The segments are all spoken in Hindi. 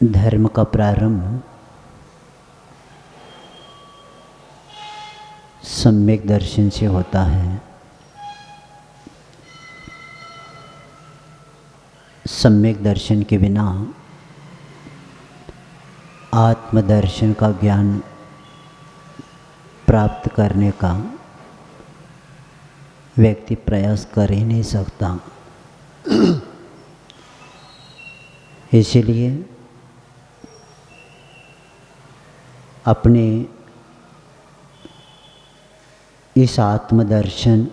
धर्म का प्रारंभ सम्यक दर्शन से होता है। सम्यक दर्शन के बिना आत्मदर्शन का ज्ञान प्राप्त करने का व्यक्ति प्रयास कर ही नहीं सकता। इसीलिए अपने इस आत्मदर्शन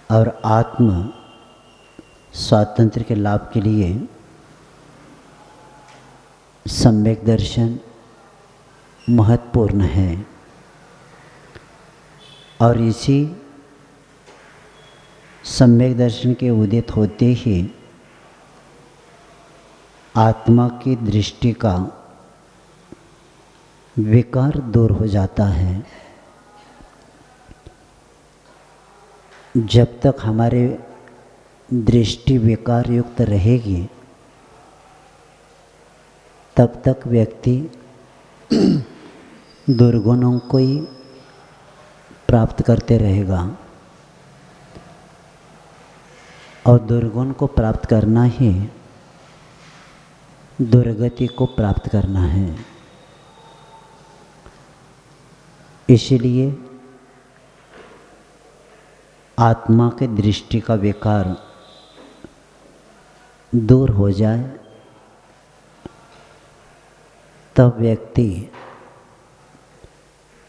और आत्म स्वातंत्र के लाभ के लिए सम्यक दर्शन महत्वपूर्ण है। और इसी सम्यक दर्शन के उदित होते ही आत्मा की दृष्टि का विकार दूर हो जाता है। जब तक हमारे दृष्टि विकार युक्त रहेगी तब तक व्यक्ति दुर्गुणों को ही प्राप्त करते रहेगा और दुर्गुण को प्राप्त करना ही दुर्गति को प्राप्त करना है। इसलिए आत्मा के दृष्टि का विकार दूर हो जाए तब व्यक्ति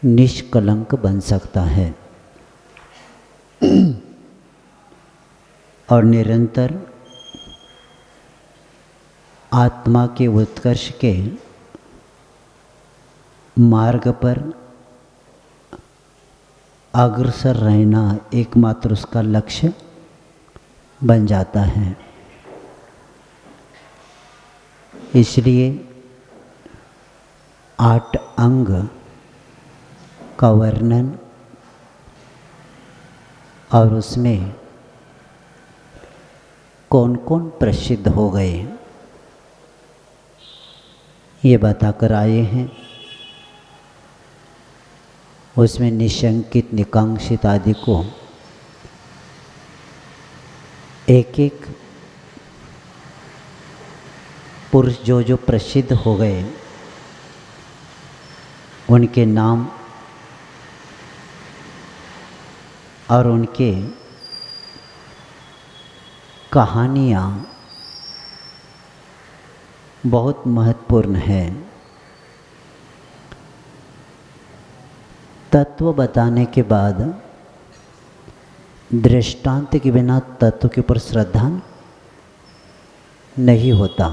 निष्कलंक बन सकता है और निरंतर आत्मा के उत्कर्ष के मार्ग पर अग्रसर रहना एकमात्र उसका लक्ष्य बन जाता है। इसलिए 8 अंग का वर्णन और उसमें कौन कौन प्रसिद्ध हो गए ये बताकर आए हैं। उसमें निशंकित, निकांक्षित आदि को एक एक पुरुष जो प्रसिद्ध हो गए उनके नाम और उनके कहानियाँ बहुत महत्वपूर्ण है। तत्व बताने के बाद दृष्टांत के बिना तत्व के ऊपर श्रद्धा नहीं होता।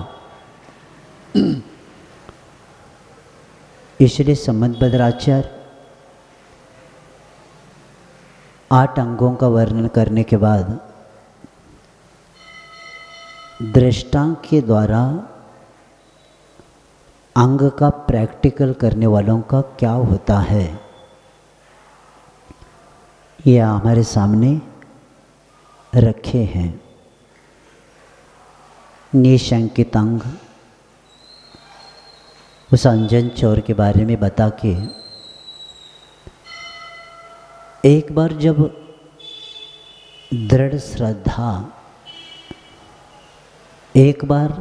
इसलिए संबंधभद्राचार्य 8 अंगों का वर्णन करने के बाद दृष्टांत के द्वारा अंग का प्रैक्टिकल करने वालों का क्या होता है यह हमारे सामने रखे हैं। निशंकित अंग उस अंजन चोर के बारे में बता के एक बार जब दृढ़ श्रद्धा, एक बार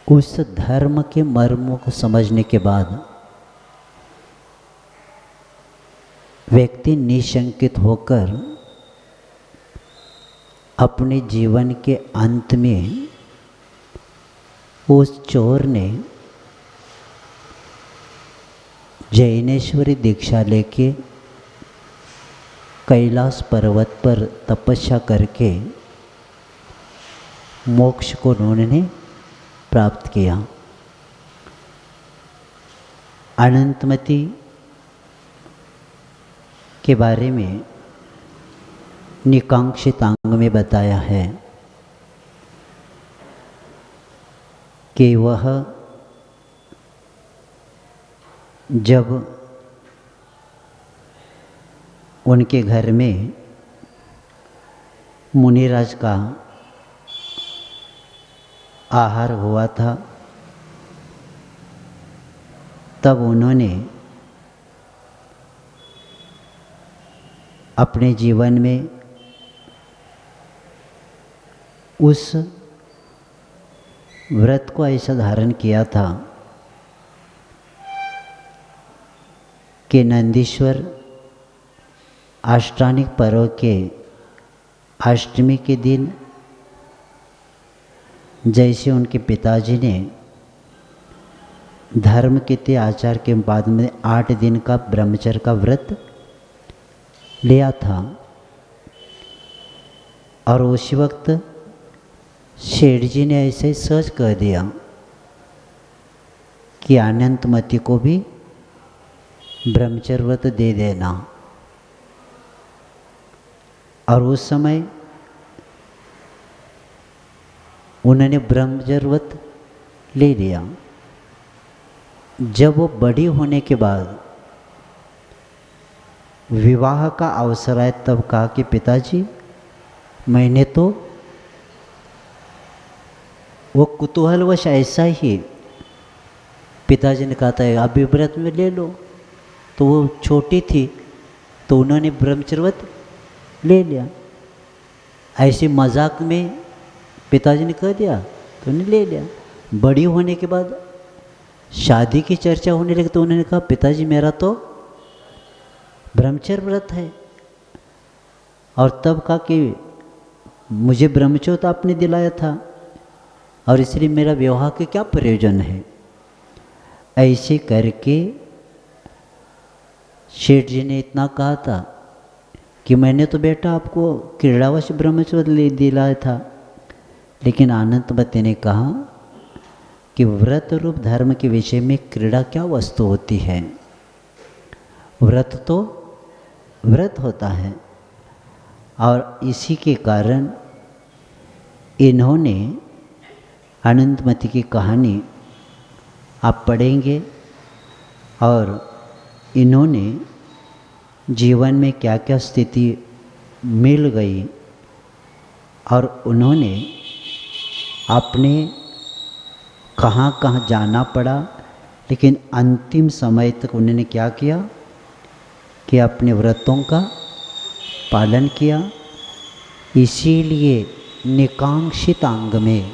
उस धर्म के मर्मों को समझने के बाद व्यक्ति निशंकित होकर अपने जीवन के अंत में उस चोर ने जैनेश्वरी दीक्षा लेके कैलाश पर्वत पर तपस्या करके मोक्ष को उन्होंने प्राप्त किया। अनंतमती के बारे में निकांक्षित अंग में बताया है कि वह जब उनके घर में मुनिराज का आहार हुआ था, तब उन्होंने अपने जीवन में उस व्रत को ऐसा धारण किया था कि नंदीश्वर अष्टानिक पर्व के अष्टमी के दिन जैसे उनके पिताजी ने धर्म के आचार के बाद में 8 दिन का ब्रह्मचर्य का व्रत लिया था, और उसी वक्त शेठ जी ने ऐसे सहज कह दिया कि अनंतमती को भी ब्रह्मचर्य व्रत दे देना। और उस समय उन्होंने ब्रह्मचर्य व्रत ले लिया। जब वो बड़ी होने के बाद विवाह का अवसर आया, तब कहा कि पिताजी मैंने तो वो कुतूहलवश ऐसा ही, पिताजी ने कहा था अभी व्रत में ले लो, तो वो छोटी थी तो उन्होंने ब्रह्मचर्य व्रत ले लिया। ऐसे मजाक में पिताजी ने कह दिया तो उन्होंने ले लिया। बड़ी होने के बाद शादी की चर्चा होने लगी तो उन्होंने कहा पिताजी मेरा तो ब्रह्मचर्य व्रत है। और तब कहा कि मुझे ब्रह्मचर्य तो आपने दिलाया था और इसलिए मेरा विवाह के क्या प्रयोजन है। ऐसे करके शेठ जी ने इतना कहा था कि मैंने तो बेटा आपको क्रीड़ावश ब्रह्मचर्य दिलाया था, लेकिन अनंतमती ने कहा कि व्रत रूप धर्म के विषय में क्रीड़ा क्या वस्तु होती है। व्रत तो व्रत होता है। और इसी के कारण इन्होंने अनंतमती की कहानी आप पढ़ेंगे और इन्होंने जीवन में क्या क्या स्थिति मिल गई और उन्होंने अपने कहाँ कहाँ जाना पड़ा, लेकिन अंतिम समय तक उन्होंने क्या किया कि अपने व्रतों का पालन किया। इसीलिए निकांक्षित अंग में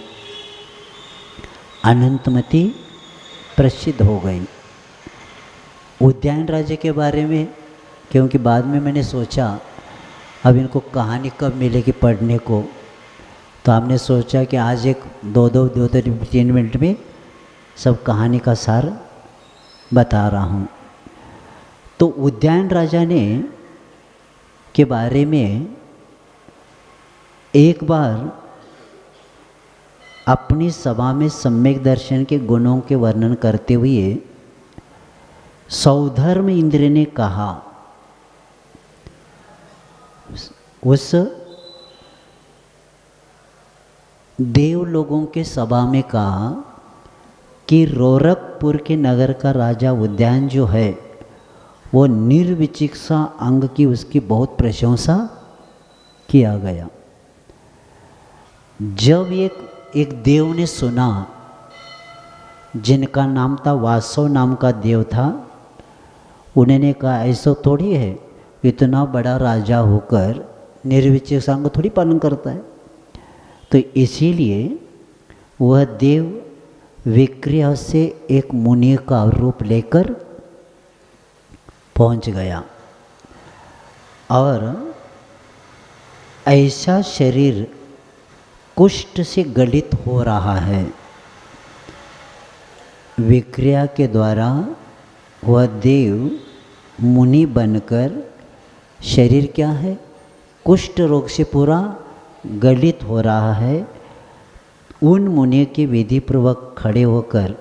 अनंतमती प्रसिद्ध हो गई। उद्यान राज्य के बारे में, क्योंकि बाद में मैंने सोचा अब इनको कहानी कब मिलेगी पढ़ने को, तो हमने सोचा कि आज एक 2-3 मिनट में सब कहानी का सार बता रहा हूँ। तो उद्यान राजा ने के बारे में एक बार अपनी सभा में सम्यक दर्शन के गुणों के वर्णन करते हुए सौधर्म इंद्र ने कहा, उस देव लोगों के सभा में कहा कि रोरकपुर के नगर का राजा उद्यान जो है वो निर्विचिकित्सा अंग की उसकी बहुत प्रशंसा किया गया। जब एक देव ने सुना, जिनका नाम था वासव नाम का देव था, उन्होंने कहा ऐसा थोड़ी है, इतना बड़ा राजा होकर निर्विचिकित्सा अंग थोड़ी पालन करता है। तो इसीलिए वह देव विक्रय से एक मुनि का रूप लेकर पहुंच गया और ऐसा शरीर कुष्ठ से गलित हो रहा है। विक्रिया के द्वारा वह देव मुनि बनकर शरीर क्या है, कुष्ठ रोग से पूरा गलित हो रहा है। उन मुनि के विधि पूर्वक खड़े होकर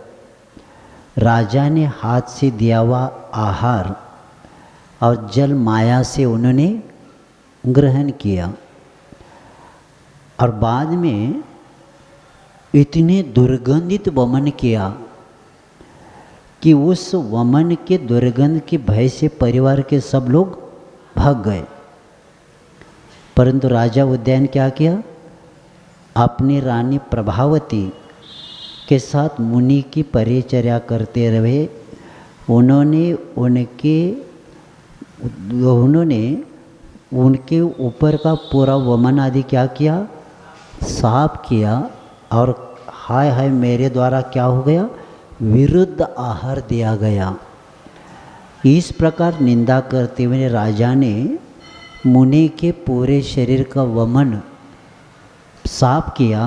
राजा ने हाथ से दिया हुआ आहार और जल माया से उन्होंने ग्रहण किया और बाद में इतने दुर्गंधित वमन किया कि उस वमन के दुर्गंध के भय से परिवार के सब लोग भाग गए। परंतु राजा उद्यान क्या किया, अपनी रानी प्रभावती उसके साथ मुनि की परिचर्या करते रहे। उन्होंने उनके ऊपर का पूरा वमन आदि क्या किया, साफ किया। और हाय हाय मेरे द्वारा क्या हो गया, विरुद्ध आहार दिया गया। इस प्रकार निंदा करते हुए राजा ने मुनि के पूरे शरीर का वमन साफ किया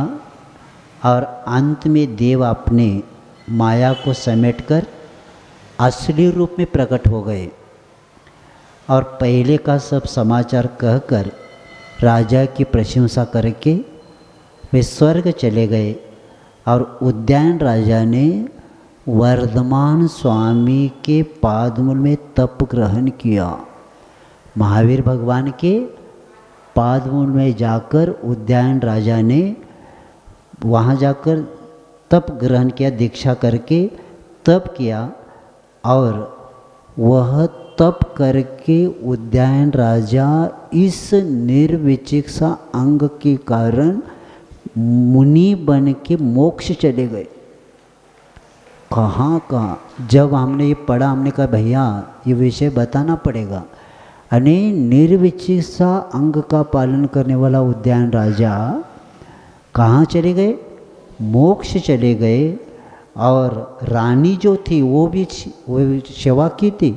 और अंत में देव अपने माया को समेटकर असली रूप में प्रकट हो गए और पहले का सब समाचार कहकर राजा की प्रशंसा करके वे स्वर्ग चले गए। और उद्यान राजा ने वर्धमान स्वामी के पादमूल में तप ग्रहण किया। महावीर भगवान के पादमूल में जाकर उद्यान राजा ने वहाँ जाकर तप ग्रहण किया, दीक्षा करके तप किया। और वह तप करके उद्यान राजा इस निर्विचिकित्सा अंग के कारण मुनि बन के मोक्ष चले गए। कहाँ जब हमने ये पढ़ा हमने कहा भैया ये विषय बताना पड़ेगा। अने निर्विचिकित्सा अंग का पालन करने वाला उद्यान राजा कहाँ चले गए, मोक्ष चले गए। और रानी जो थी वो सेवा की थी,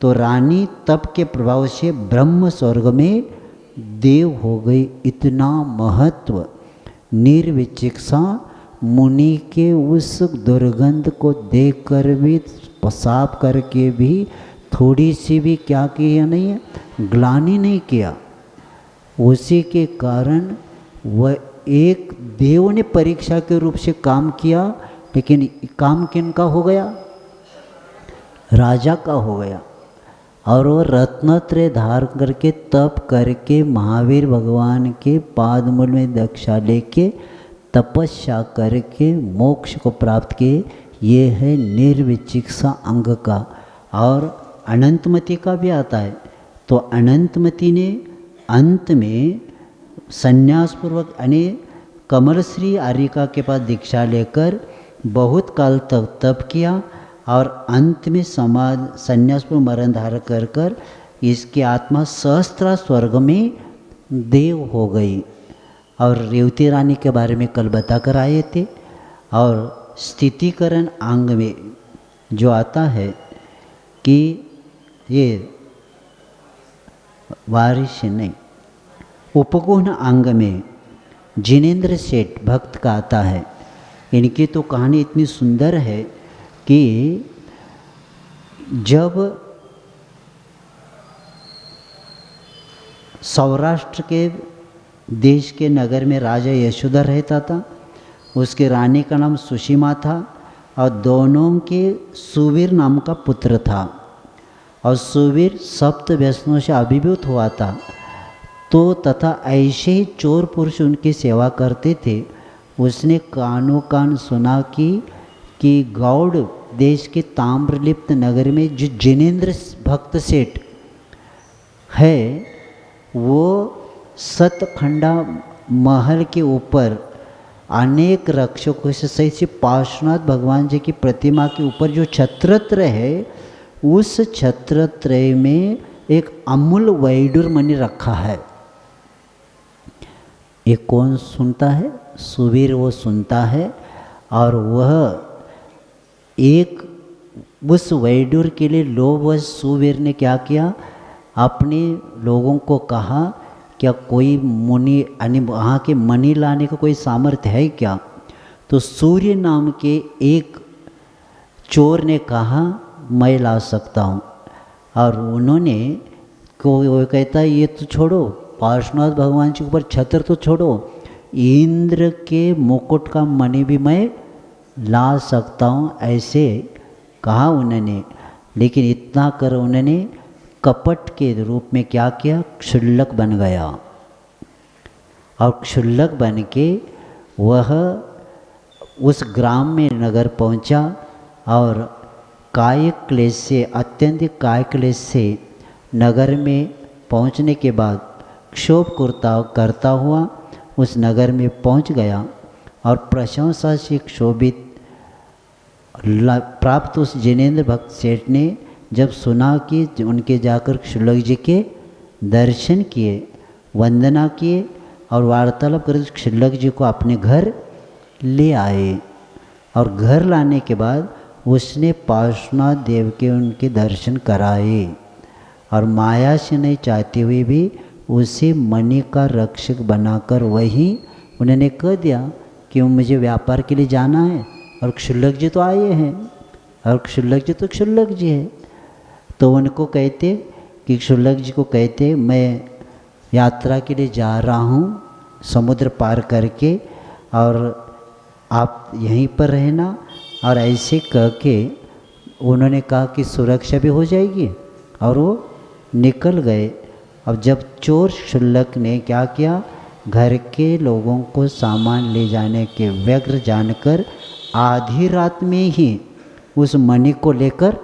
तो रानी तप के प्रभाव से ब्रह्म स्वर्ग में देव हो गई। इतना महत्व निर्विचिकित्सा मुनि के उस दुर्गंध को देखकर भी, साफ करके भी थोड़ी सी भी क्या किया नहीं है, ग्लानि नहीं किया। उसी के कारण वह एक देव ने परीक्षा के रूप से काम किया, लेकिन काम किनका हो गया, राजा का हो गया। और वो रत्नत्रय धार करके तप करके महावीर भगवान के पादमूल में दीक्षा लेके तपस्या करके मोक्ष को प्राप्त किए। ये है निर्विचिकित्सा अंग का। और अनंतमती का भी आता है। तो अनंतमती ने अंत में संन्यासपूर्वक यानी कमलश्री आर्यिका के पास दीक्षा लेकर बहुत काल तक तप किया और अंत में संन्यासपूर्वक मरण धारण कर कर इसकी आत्मा सहस्त्र स्वर्ग में देव हो गई। और रेवती रानी के बारे में कल बता कर आए थे। और स्थितिकरण अंग में जो आता है कि ये वारिश नहीं, उपगुण अंग में जिनेन्द्र सेठ भक्त का आता है। इनकी तो कहानी इतनी सुंदर है कि जब सौराष्ट्र के देश के नगर में राजा यशोधर रहता था, उसके रानी का नाम सुषिमा था और दोनों के सुवीर नाम का पुत्र था। और सुवीर सप्त व्यसनों से अभिभूत हुआ था। तो तथा ऐसे ही चोर पुरुष उनकी सेवा करते थे। उसने कानो कान सुना कि गौड़ देश के ताम्रलिप्त नगर में जो जिनेन्द्र भक्त सेठ है वो सतखंडा महल के ऊपर अनेक रक्षकों से सही से पार्श्वनाथ भगवान जी की प्रतिमा के ऊपर जो छत्रत्रय है, उस छत्रत्रय में एक अमूल वैडूर मणि रखा है। ये कौन सुनता है? सुवीर वो सुनता है। और वह एक उस वैडूर के लिए लोभवश सुवीर ने क्या किया, अपने लोगों को कहा क्या कोई मुनि यानी वहाँ के मणि लाने का कोई सामर्थ्य है क्या? तो सूर्य नाम के एक चोर ने कहा मैं ला सकता हूँ। और उन्होंने वो कहता है ये तो छोड़ो, पार्श्वनाथ भगवान जी के ऊपर छत्र तो छोड़ो, इंद्र के मुकुट का मणि भी मैं ला सकता हूँ, ऐसे कहा उन्होंने। लेकिन इतना कर उन्होंने कपट के रूप में क्या किया, क्षुल्लक बन गया। और क्षुल्लक बन के वह उस ग्राम में नगर पहुंचा और कायिक क्लेश से, अत्यंत कायिक क्लेश से नगर में पहुंचने के बाद क्षोभ करता हुआ उस नगर में पहुंच गया। और प्रशंसा से क्षोभित प्राप्त उस जिनेंद्र भक्त सेठ ने जब सुना कि उनके जाकर शुल्लक जी के दर्शन किए, वंदना किए और वार्तालाप कर शुल्लक जी को अपने घर ले आए। और घर लाने के बाद उसने पार्श्वनाथ देव के उनके दर्शन कराए और माया से नहीं चाहते हुए भी उसे मणि का रक्षक बनाकर वही उन्होंने कह दिया कि मुझे व्यापार के लिए जाना है और क्षुल्लक जी तो आए हैं और क्षुल्लक जी तो क्षुल्लक जी है। तो उनको कहते कि क्षुल्लक जी को कहते मैं यात्रा के लिए जा रहा हूँ समुद्र पार करके और आप यहीं पर रहना। और ऐसे कह के उन्होंने कहा कि सुरक्षा भी हो जाएगी और वो निकल गए। अब जब चोर क्षुल्लक ने क्या किया, घर के लोगों को सामान ले जाने के व्यग्र जानकर आधी रात में ही उस मणि को लेकर,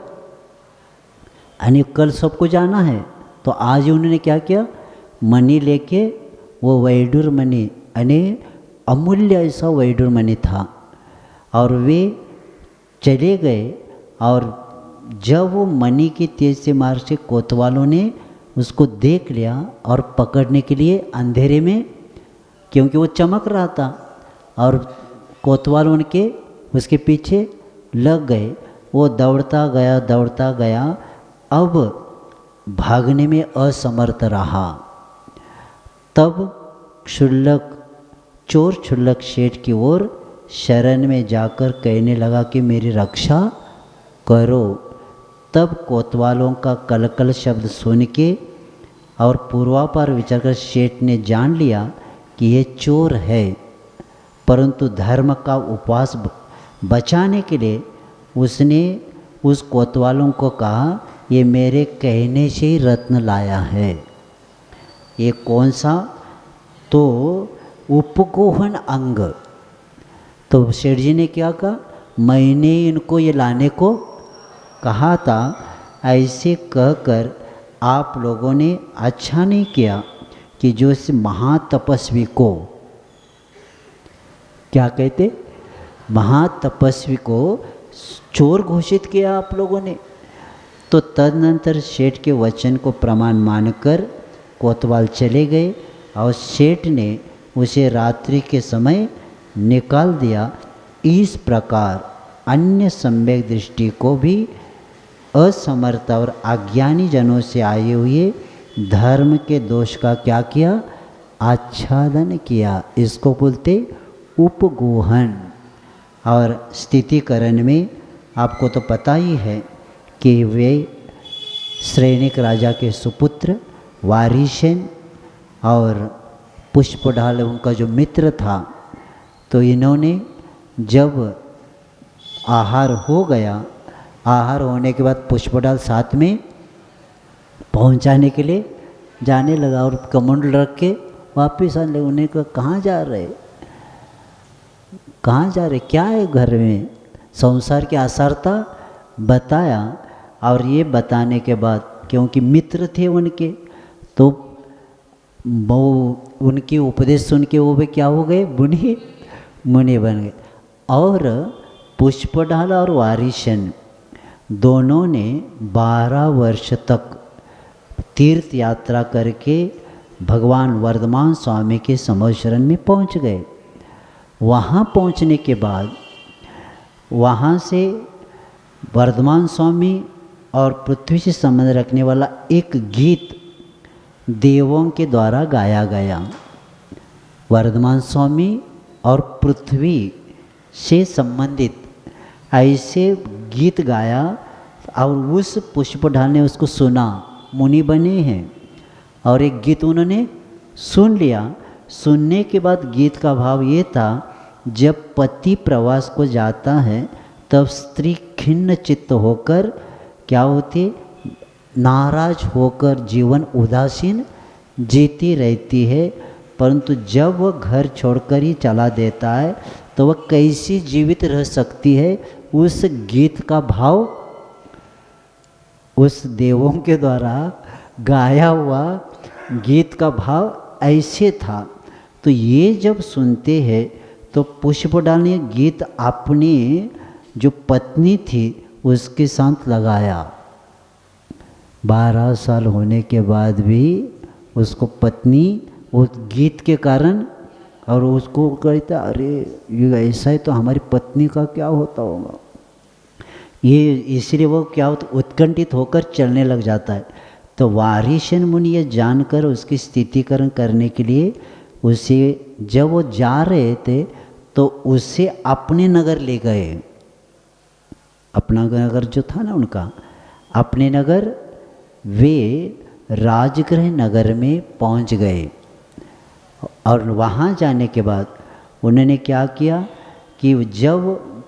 यानी कल सबको जाना है तो आज उन्होंने क्या किया, मणि लेके वो वैडूर मणि यानी अमूल्य ऐसा वैडूर मणि था और वे चले गए। और जब वो मणि की तेज से मार से कोतवालों ने उसको देख लिया और पकड़ने के लिए अंधेरे में, क्योंकि वो चमक रहा था और कोतवाल उनके उसके पीछे लग गए। वो दौड़ता गया अब भागने में असमर्थ रहा। तब चोर क्षुल्लक सेठ की ओर शरण में जाकर कहने लगा कि मेरी रक्षा करो। तब कोतवालों का कलकल शब्द सुन के और पूर्वापार विचार कर सेठ ने जान लिया कि ये चोर है, परंतु धर्म का उपवास बचाने के लिए उसने उस कोतवालों को कहा ये मेरे कहने से ही रत्न लाया है। ये कौन सा, तो उपगोहन अंग। तो सेठ जी ने क्या कहा, मैंने इनको ये लाने को कहा था। ऐसे कहकर आप लोगों ने अच्छा नहीं किया कि जो इस महातपस्वी को, क्या कहते, महातपस्वी को चोर घोषित किया आप लोगों ने। तो तदनंतर सेठ के वचन को प्रमाण मानकर कोतवाल चले गए और सेठ ने उसे रात्रि के समय निकाल दिया। इस प्रकार अन्य सम्यक दृष्टि को भी असमर्थ और अज्ञानी जनों से आए हुए धर्म के दोष का क्या किया, आच्छादन किया। इसको बोलते उपगोहन। और स्थितिकरण में आपको तो पता ही है कि वे श्रेणिक राजा के सुपुत्र वारिशन और पुष्पडाल उनका जो मित्र था, तो इन्होंने जब आहार हो गया, आहार होने के बाद पुष्पडाल साथ में पहुंचाने के लिए जाने लगा और कमंडल रख के वापस आने लगे। उन्हें कहा कहाँ जा रहे, कहाँ जा रहे, क्या है घर में, संसार की आसारता बताया। और ये बताने के बाद क्योंकि मित्र थे उनके, तो वो उनकी उपदेश सुन के वो भी क्या हो गए, मुनि बन गए। और पुष्पडाल और वारिशन दोनों ने 12 वर्ष तक तीर्थ यात्रा करके भगवान वर्धमान स्वामी के समशरण में पहुंच गए। वहाँ पहुँचने के बाद वहाँ से वर्धमान स्वामी और पृथ्वी से संबंध रखने वाला एक गीत देवों के द्वारा गाया गया। वर्धमान स्वामी और पृथ्वी से संबंधित ऐसे गीत गाया और उस पुष्पडाल ने उसको सुना, मुनि बने हैं और एक गीत उन्होंने सुन लिया। सुनने के बाद गीत का भाव ये था, जब पति प्रवास को जाता है तब स्त्री खिन्न चित्त होकर क्या होती, नाराज होकर जीवन उदासीन जीती रहती है, परंतु जब वह घर छोड़कर ही चला देता है तो वह कैसी जीवित रह सकती है। उस गीत का भाव उस देवों के द्वारा गाया हुआ गीत का भाव ऐसे था। तो ये जब सुनते हैं तो पुष्पडाल ने गीत अपने जो पत्नी थी उसके साथ लगाया। 12 साल होने के बाद भी उसको पत्नी उस गीत के कारण, और उसको कहता अरे ये ऐसा है तो हमारी पत्नी का क्या होता होगा, ये इसलिए वो क्या होता उत्कंठित होकर चलने लग जाता है। तो वारिशन मुनि ये जानकर उसकी स्थितिकरण करने के लिए उसे, जब वो जा रहे थे तो उसे अपने नगर ले गए। अपना नगर जो था ना उनका, अपने नगर, वे राजगृह नगर में पहुंच गए। और वहाँ जाने के बाद उन्होंने क्या किया कि जब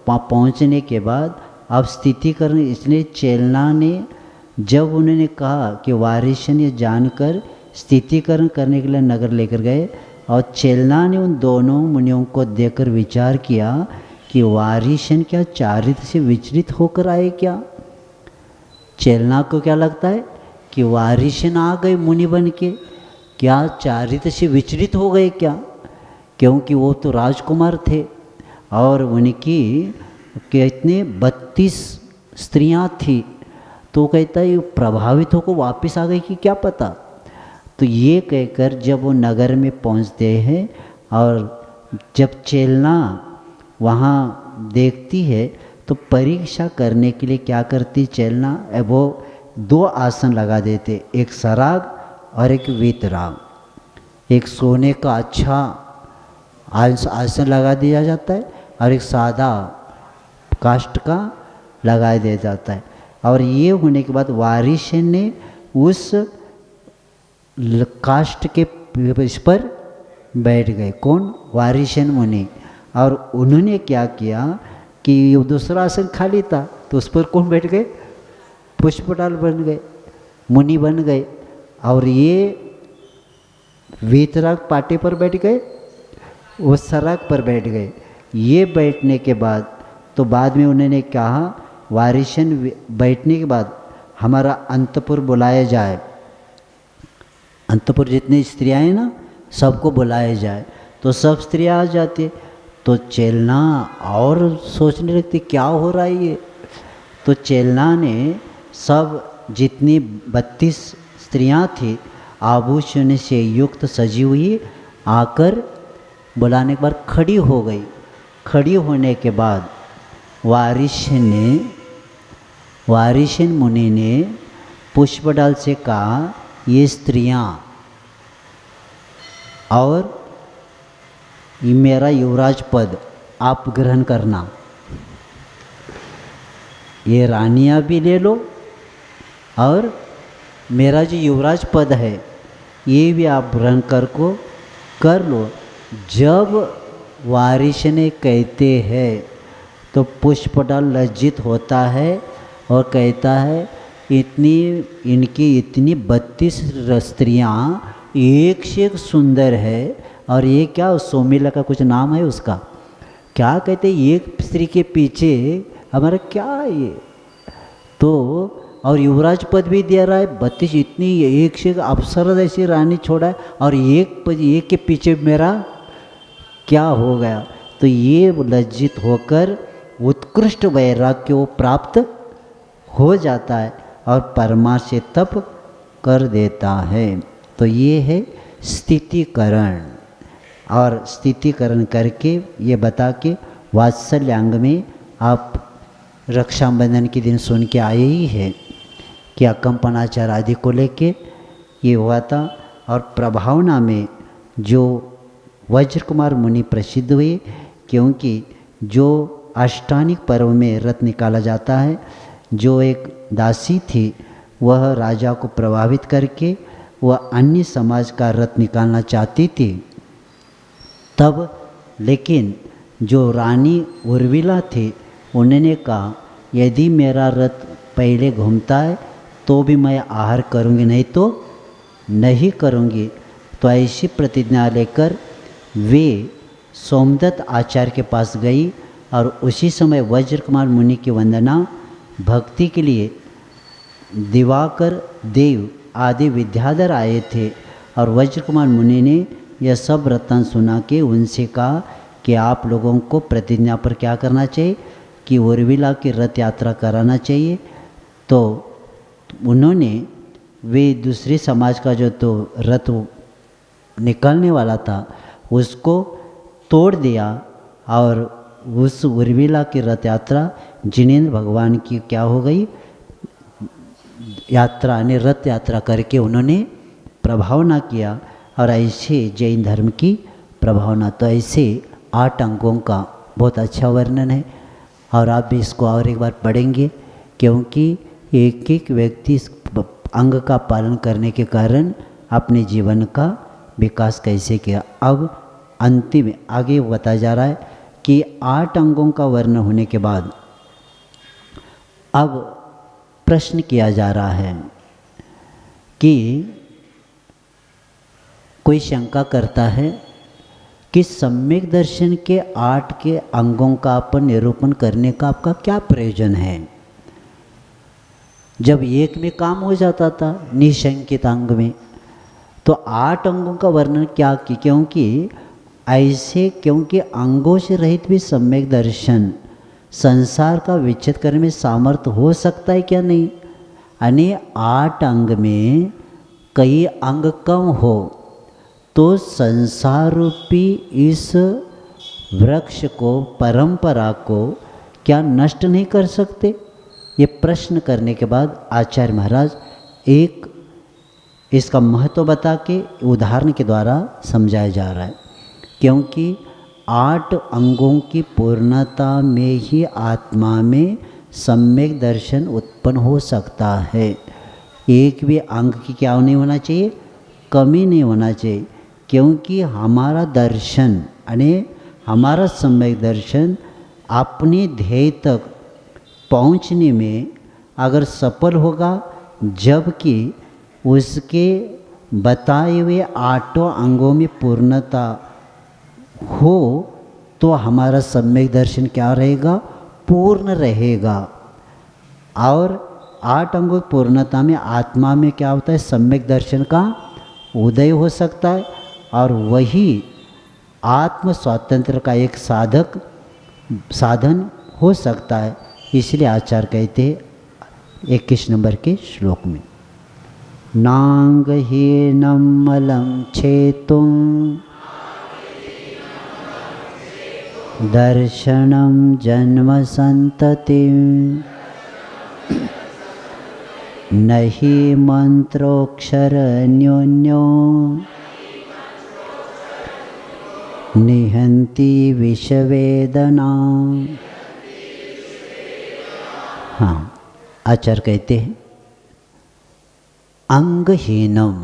पहुँचने के बाद अब स्थितिकरण, इसलिए चेलना ने जब उन्होंने कहा कि वारिशन ये जानकर स्थितिकरण करने के लिए नगर लेकर गए, और चेलना ने उन दोनों मुनियों को देखकर विचार किया कि वारिशन क्या चारित्र से विचलित होकर आए क्या। चेलना को क्या लगता है कि वारिशन आ गए मुनि बन के, क्या चारित्र से विचलित हो गए क्या, क्योंकि वो तो राजकुमार थे और उनकी कितने 32 स्त्रियां थी। तो कहता है प्रभावित होकर वापस आ गई कि क्या पता। तो ये कहकर जब वो नगर में पहुंचते हैं और जब चेलना वहाँ देखती है तो परीक्षा करने के लिए क्या करती चेलना, वो 2 आसन लगा देते, एक सराग और एक वीतराग। एक सोने का अच्छा आसन लगा दिया जाता है और एक सादा काष्ठ का लगा दिया जाता है। और ये होने के बाद वारिशन ने उस काष्ठ के इस पर बैठ गए। कौन? वारिशन मुनि। और उन्होंने क्या किया कि दूसरा आसन खाली था तो उस पर कौन बैठ गए? पुष्पटाल बन गए, मुनि बन गए। और ये वीतराग पाटे पर बैठ गए, वो सराग पर बैठ गए। ये बैठने के बाद तो बाद में उन्होंने कहा वारिशन बैठने के बाद हमारा अंतपुर बुलाया जाए, अंतपुर जितनी स्त्रियाँ हैं ना सबको बुलाया जाए। तो सब स्त्रियाँ आ जाती। तो चेलना और सोचने लगती क्या हो रहा है ये। तो चेलना ने सब जितनी 32 स्त्रियाँ थी आभूषण से युक्त सजी हुई आकर बुलाने के बाद खड़ी हो गई। खड़ी होने के बाद वारिशन मुनि ने पुष्पडाल से कहा ये स्त्रियाँ और ये मेरा युवराज पद आप ग्रहण करना, ये रानियाँ भी ले लो और मेरा जो युवराज पद है ये भी आप ग्रहण कर लो। जब वारिश ने कहते हैं तो पुष्पडाल लज्जित होता है और कहता है इनकी इतनी 32 स्त्रियाँ एक से एक सुंदर है, और ये क्या सोमिला का कुछ नाम है उसका, क्या कहते एक स्त्री के पीछे हमारा क्या है ये। तो और युवराज पद भी दे रहा है, 32 इतनी एक से अप्सरा जैसी रानी छोड़ा है और एक के पीछे मेरा क्या हो गया। तो ये लज्जित होकर उत्कृष्ट वैराग्य को प्राप्त हो जाता है और परमार्थ से तप कर देता है। तो ये है स्थितिकरण। और स्थितिकरण करके ये बता के वात्सल्यांग में आप रक्षाबंधन के दिन सुन के आए ही है कि अकम्पनाचार आदि को लेके ये हुआ था। और प्रभावना में जो वज्र कुमार मुनि प्रसिद्ध हुए, क्योंकि जो अष्टानिक पर्व में रथ निकाला जाता है, जो एक दासी थी वह राजा को प्रभावित करके वह अन्य समाज का रथ निकालना चाहती थी। तब लेकिन जो रानी उर्विला थी उन्होंने कहा यदि मेरा रथ पहले घूमता है तो भी मैं आहार करूँगी, नहीं तो नहीं करूँगी। तो ऐसी प्रतिज्ञा लेकर वे सोमदत्त आचार्य के पास गई और उसी समय वज्र कुमार मुनि की वंदना भक्ति के लिए दिवाकर देव आदि विद्याधर आए थे। और वज्र कुमार मुनि ने यह सब वृत्तांत सुना के उनसे कहा कि आप लोगों को प्रतिज्ञा पर क्या करना चाहिए कि उर्मिला की रथ यात्रा कराना चाहिए। तो उन्होंने वे दूसरे समाज का जो तो रथ निकलने वाला था उसको तोड़ दिया और उस उर्मिला की रथ यात्रा जिनेंद्र भगवान की क्या हो गई, यात्रा यानी रथ यात्रा करके उन्होंने प्रभावना किया। और ऐसे जैन धर्म की प्रभावना, तो ऐसे 8 अंगों का बहुत अच्छा वर्णन है। और आप भी इसको और एक बार पढ़ेंगे, क्योंकि एक एक व्यक्ति इस अंग का पालन करने के कारण अपने जीवन का विकास कैसे किया। अब अंतिम आगे बताया जा रहा है कि 8 अंगों का वर्णन होने के बाद अब प्रश्न किया जा रहा है कि कोई शंका करता है कि सम्यक दर्शन के 8 के अंगों का अपन निरूपण करने का आपका क्या प्रयोजन है, जब एक में काम हो जाता था निशंकित अंग में, तो 8 अंगों का वर्णन क्या की। क्योंकि अंगों से रहित भी सम्यक दर्शन संसार का विच्छेद करने में सामर्थ्य हो सकता है क्या नहीं। यानी 8 अंग में कई अंग कम हो तो संसार रूपी इस वृक्ष को, परंपरा को क्या नष्ट नहीं कर सकते। ये प्रश्न करने के बाद आचार्य महाराज एक इसका महत्व बता के उदाहरण के द्वारा समझाया जा रहा है। क्योंकि 8 अंगों की पूर्णता में ही आत्मा में सम्यक दर्शन उत्पन्न हो सकता है। एक भी अंग की क्या नहीं होना चाहिए, कमी नहीं होना चाहिए। क्योंकि हमारा दर्शन यानी हमारा सम्यक दर्शन अपने ध्येय तक पहुंचने में अगर सफल होगा, जबकि उसके बताए हुए 8 अंगों में पूर्णता हो, तो हमारा सम्यक दर्शन क्या रहेगा, पूर्ण रहेगा। और 8 अंगों की पूर्णता में आत्मा में क्या होता है, सम्यक दर्शन का उदय हो सकता है और वही आत्म स्वातंत्र का एक साधन हो सकता है। इसलिए आचार्य कहते हैं 21 नंबर के श्लोक में, नांगहीनं मलं छेतुं दर्शनं जन्म संततिं नहि मंत्रोक्षर न्योन्यो निहंति विषवेदना। हाँ, आचार्य कहते हैं अंगहीनम,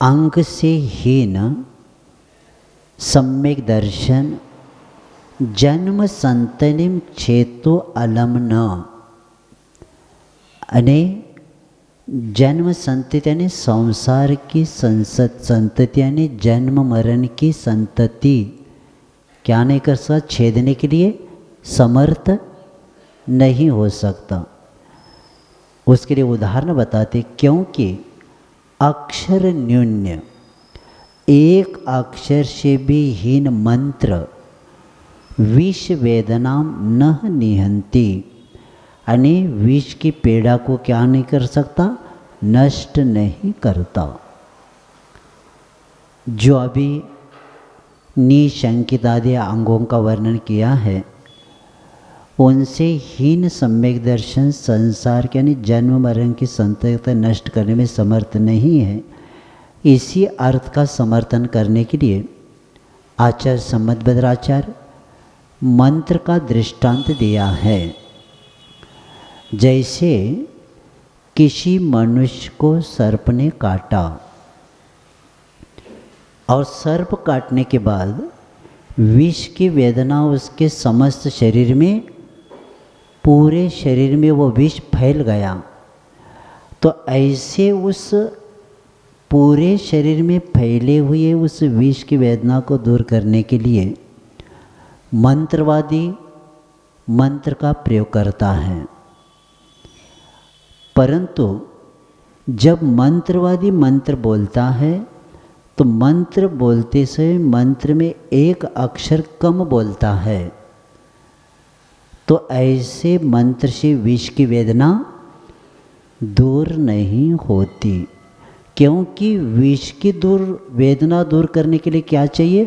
अंग से हीन सम्यक दर्शन जन्म संतनिम चेतो अलम न। अने जन्म संतति यानी संसार की संतति यानी जन्म मरण की संतति क्या नहीं कर सकता, छेदने के लिए समर्थ नहीं हो सकता। उसके लिए उदाहरण बताते, क्योंकि अक्षर न्यून्य, एक अक्षर से भी हीन मंत्र विष वेदनाम न निहंती, यानी विष की पीड़ा को क्या नहीं कर सकता, नष्ट नहीं करता। जो अभी निशंकित आदि अंगों का वर्णन किया है, उनसे हीन सम्यक दर्शन संसार के यानी जन्म मरण की संतति नष्ट करने में समर्थ नहीं है। इसी अर्थ का समर्थन करने के लिए आचार्य सम्मतभद्राचार्य मंत्र का दृष्टांत दिया है। जैसे किसी मनुष्य को सर्प ने काटा और सर्प काटने के बाद विष की वेदना उसके समस्त शरीर में, पूरे शरीर में वो विष फैल गया, तो ऐसे उस पूरे शरीर में फैले हुए उस विष की वेदना को दूर करने के लिए मंत्रवादी मंत्र का प्रयोग करता है। परंतु जब मंत्रवादी मंत्र बोलता है तो मंत्र बोलते से मंत्र में एक अक्षर कम बोलता है, तो ऐसे मंत्र से विष की वेदना दूर नहीं होती, क्योंकि विष की वेदना दूर करने के लिए क्या चाहिए?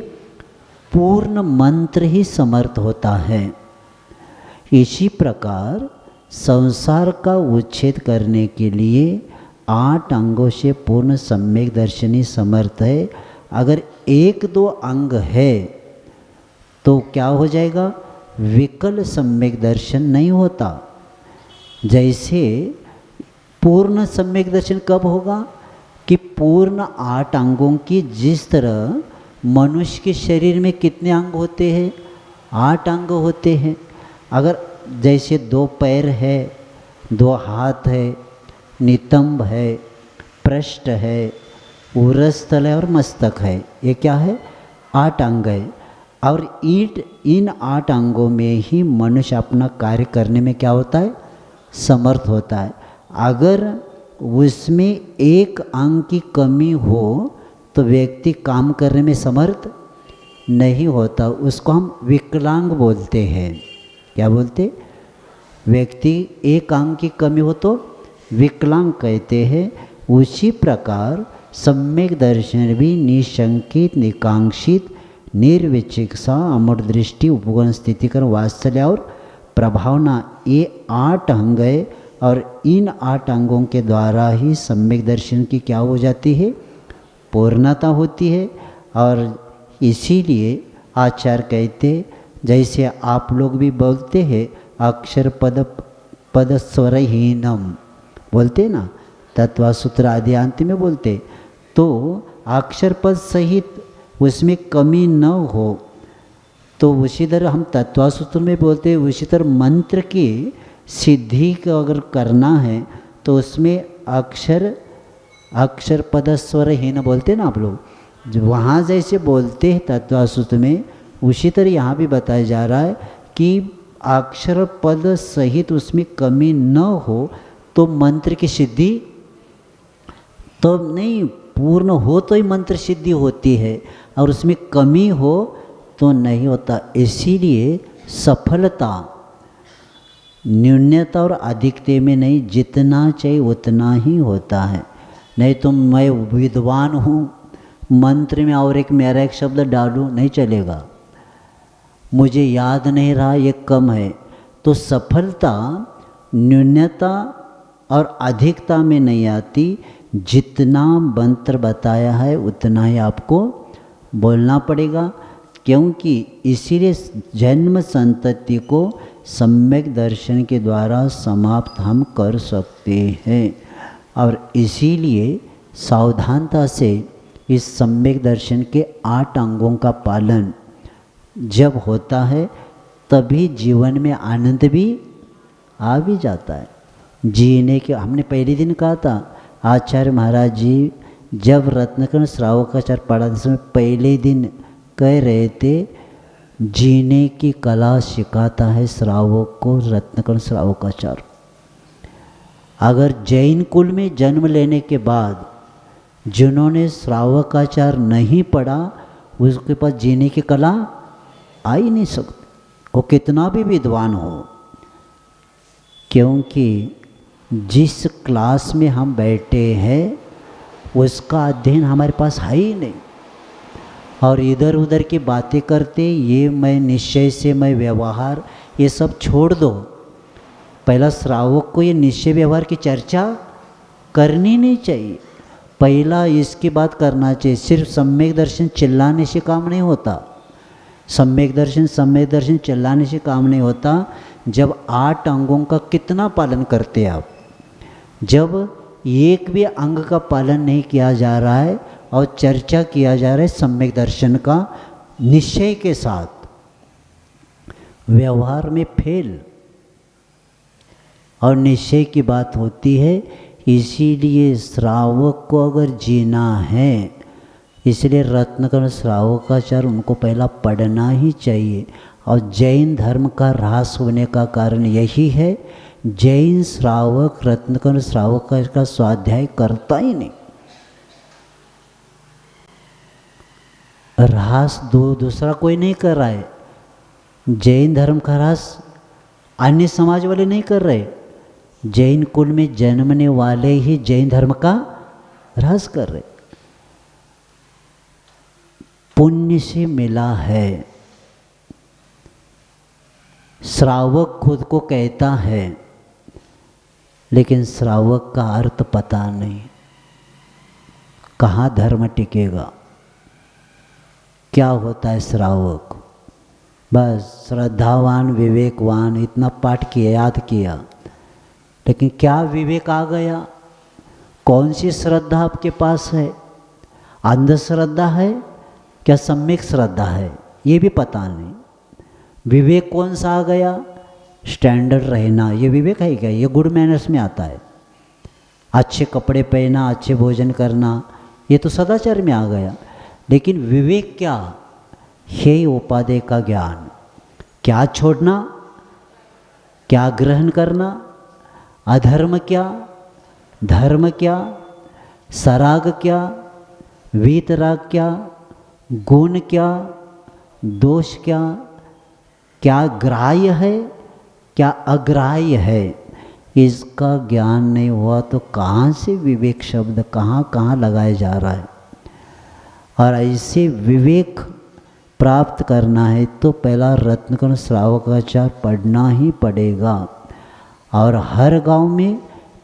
पूर्ण मंत्र ही समर्थ होता है। इसी प्रकार संसार का उच्छेद करने के लिए 8 अंगों से पूर्ण सम्यक दर्शनी समर्थ है। अगर 1-2 अंग है तो क्या हो जाएगा? विकल सम्यक दर्शन नहीं होता। जैसे पूर्ण सम्यक दर्शन कब होगा? कि पूर्ण 8 अंगों की, जिस तरह मनुष्य के शरीर में कितने अंग होते हैं? 8 अंग होते हैं। अगर जैसे 2 पैर है, 2 हाथ है, नितंब है, पृष्ठ है, उरस्थल है और मस्तक है, ये क्या है? 8 अंग है। और इन 8 अंगों में ही मनुष्य अपना कार्य करने में क्या होता है? समर्थ होता है। अगर उसमें एक अंग की कमी हो तो व्यक्ति काम करने में समर्थ नहीं होता, उसको हम विकलांग बोलते हैं। क्या बोलते? व्यक्ति एक अंग की कमी हो तो विकलांग कहते हैं। उसी प्रकार सम्यक दर्शन भी निशंकित, निकांक्षित, निर्विचिकित्सा, अमर दृष्टि, उपगुण, स्थितिकरण, वात्सल्य और प्रभावना, ये 8 अंग है। और इन 8 अंगों के द्वारा ही सम्यक दर्शन की क्या हो जाती है? पूर्णता होती है। और इसीलिए आचार्य कहते, जैसे आप लोग भी बोलते हैं अक्षर पद स्वरहीनम बोलते ना, तत्वसूत्र आदि अंत में बोलते, तो अक्षर पद सहित उसमें कमी न हो, तो उसी तरह हम तत्वसूत्र में बोलते हैं। उसी तरह मंत्र की सिद्धि को अगर करना है तो उसमें अक्षर पद स्वरहीन बोलते ना आप लोग, वहाँ जैसे बोलते हैं तत्वसूत्र में, उसी तरह यहाँ भी बताया जा रहा है कि अक्षर पद सहित उसमें कमी न हो तो मंत्र की सिद्धि तो नहीं, पूर्ण हो तो ही मंत्र सिद्धि होती है, और उसमें कमी हो तो नहीं होता। इसीलिए सफलता न्यूनता और अधिकता में नहीं, जितना चाहिए उतना ही होता है। नहीं तो मैं विद्वान हूँ, मंत्र में और मेरा एक शब्द डालूँ, नहीं चलेगा, मुझे याद नहीं रहा, ये कम है। तो सफलता न्यूनता और अधिकता में नहीं आती, जितना मंत्र बताया है उतना ही आपको बोलना पड़ेगा। क्योंकि इसीलिए जन्म संतति को सम्यक दर्शन के द्वारा समाप्त हम कर सकते हैं। और इसीलिए सावधानता से इस सम्यक दर्शन के 8 अंगों का पालन जब होता है तभी जीवन में आनंद भी आ भी जाता है। जीने के हमने पहले दिन कहा था, आचार्य महाराज जी जब रत्नकर्ण श्रावकाचार्य पढ़ा जिसमें पहले दिन कह रहे थे, जीने की कला सिखाता है श्रावक को रत्नकर्ण श्रावकाचार्य। अगर जैन कुल में जन्म लेने के बाद जिन्होंने श्रावकाचार्य नहीं पढ़ा, उसके पास जीने की कला आ ही नहीं सकती, वो कितना भी विद्वान हो। क्योंकि जिस क्लास में हम बैठे हैं उसका अध्ययन हमारे पास है ही नहीं, और इधर उधर की बातें करते, ये मैं निश्चय से मैं व्यवहार, ये सब छोड़ दो। पहला श्रावक को ये निश्चय व्यवहार की चर्चा करनी नहीं चाहिए, पहला इसकी बात करना चाहिए। सिर्फ सम्यक दर्शन चिल्लाने से काम नहीं होता, सम्यक दर्शन चिल्लाने से काम नहीं होता। जब 8 अंगों का कितना पालन करते हैं आप, जब एक भी अंग का पालन नहीं किया जा रहा है और चर्चा किया जा रहा है सम्यक दर्शन का निश्चय के साथ, व्यवहार में फेल और निश्चय की बात होती है। इसीलिए श्रावक को अगर जीना है, इसलिए रत्नकर्ण श्रावकाचार्य उनको पहला पढ़ना ही चाहिए। और जैन धर्म का ह्रास होने का कारण यही है, जैन श्रावक रत्नकर्ण श्रावकाचार्य का स्वाध्याय करता ही नहीं। ह्रास दूसरा कोई नहीं कर रहा है, जैन धर्म का ह्रास अन्य समाज वाले नहीं कर रहे। जैन कुल में जन्मने वाले ही जैन धर्म का ह्रास कर रहे। पुण्य से मिला है। श्रावक खुद को कहता है, लेकिन श्रावक का अर्थ पता नहीं। कहाँ धर्म टिकेगा? क्या होता है श्रावक? बस श्रद्धावान विवेकवान इतना पाठ किया, याद किया, लेकिन क्या विवेक आ गया? कौन सी श्रद्धा आपके पास है? अंधश्रद्धा है क्या सम्यक श्रद्धा है? ये भी पता नहीं। विवेक कौन सा आ गया? स्टैंडर्ड रहना, ये विवेक है क्या? ये गुड मैनर्स में आता है। अच्छे कपड़े पहना, अच्छे भोजन करना, ये तो सदाचार में आ गया। लेकिन विवेक क्या है? उपादेय का ज्ञान। क्या छोड़ना, क्या ग्रहण करना, अधर्म क्या, धर्म क्या, सराग क्या, वीतराग क्या, गुण क्या, दोष क्या, क्या ग्राह्य है, क्या अग्राह्य है, इसका ज्ञान नहीं हुआ तो कहाँ से विवेक शब्द कहाँ कहाँ लगाया जा रहा है। और ऐसे विवेक प्राप्त करना है तो पहला रत्नकण श्रावकाचार पढ़ना ही पड़ेगा। और हर गांव में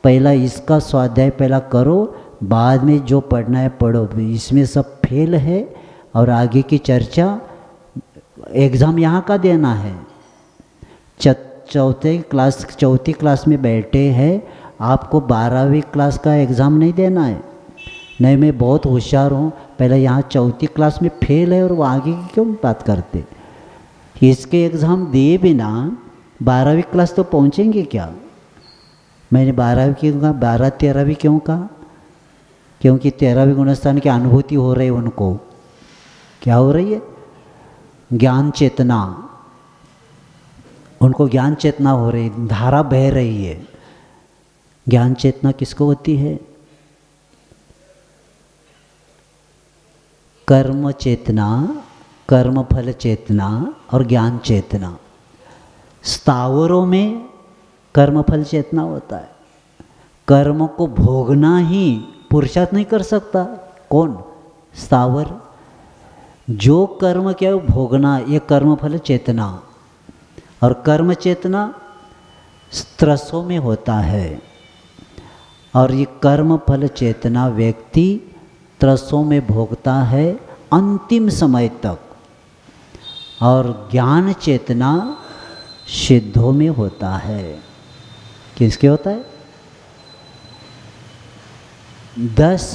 पहला इसका स्वाध्याय पहला करो, बाद में जो पढ़ना है पढ़ो। इसमें सब फेल है और आगे की चर्चा एग्ज़ाम यहाँ का देना है। चौथी क्लास में बैठे हैं, आपको 12वीं क्लास का एग्ज़ाम नहीं देना है। नहीं, मैं बहुत होशियार हूँ, पहले यहाँ चौथी क्लास में फेल है और वो आगे की क्यों बात करते? इसके एग्ज़ाम दिए बिना 12वीं क्लास तो पहुँचेंगे क्या? मैंने 12वीं क्यों कहा, 12-13वीं क्यों कहा? क्योंकि 13वीं गुणस्थान की अनुभूति हो रही है उनको। क्या हो रही है? ज्ञान चेतना, उनको ज्ञान चेतना हो रही, धारा बह रही है। ज्ञान चेतना किसको होती है? कर्म चेतना, कर्म फल चेतना और ज्ञान चेतना। स्थावरों में कर्म फल चेतना होता है। कर्म को भोगना ही पुरुषार्थ नहीं कर सकता। कौन? स्थावर। जो कर्म क्या है भोगना, ये कर्म फल चेतना। और कर्म चेतना स्त्रसों में होता है। और ये कर्म फल चेतना व्यक्ति त्रसों में भोगता है अंतिम समय तक। और ज्ञान चेतना सिद्धों में होता है। किसके होता है? 10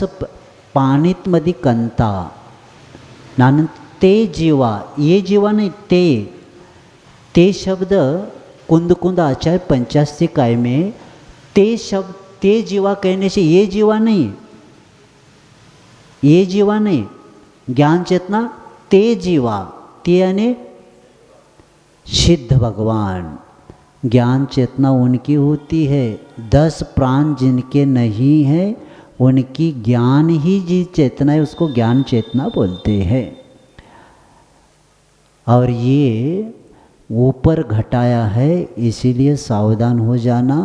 पाणित मधी कंता नानंद ते जीवा, ये जीवा नहीं, ते शब्द कुंद कुंद आचार्य पंचास्तिकाय में ते शब्द, ते जीवा कहने से ये जीवा नहीं, ये जीवा नहीं, ज्ञान चेतना ते जीवा, ते यानी सिद्ध भगवान। ज्ञान चेतना उनकी होती है। 10 प्राण जिनके नहीं है उनकी ज्ञान ही जी चेतना है, उसको ज्ञान चेतना बोलते हैं। और ये ऊपर घटाया है, इसीलिए सावधान हो जाना।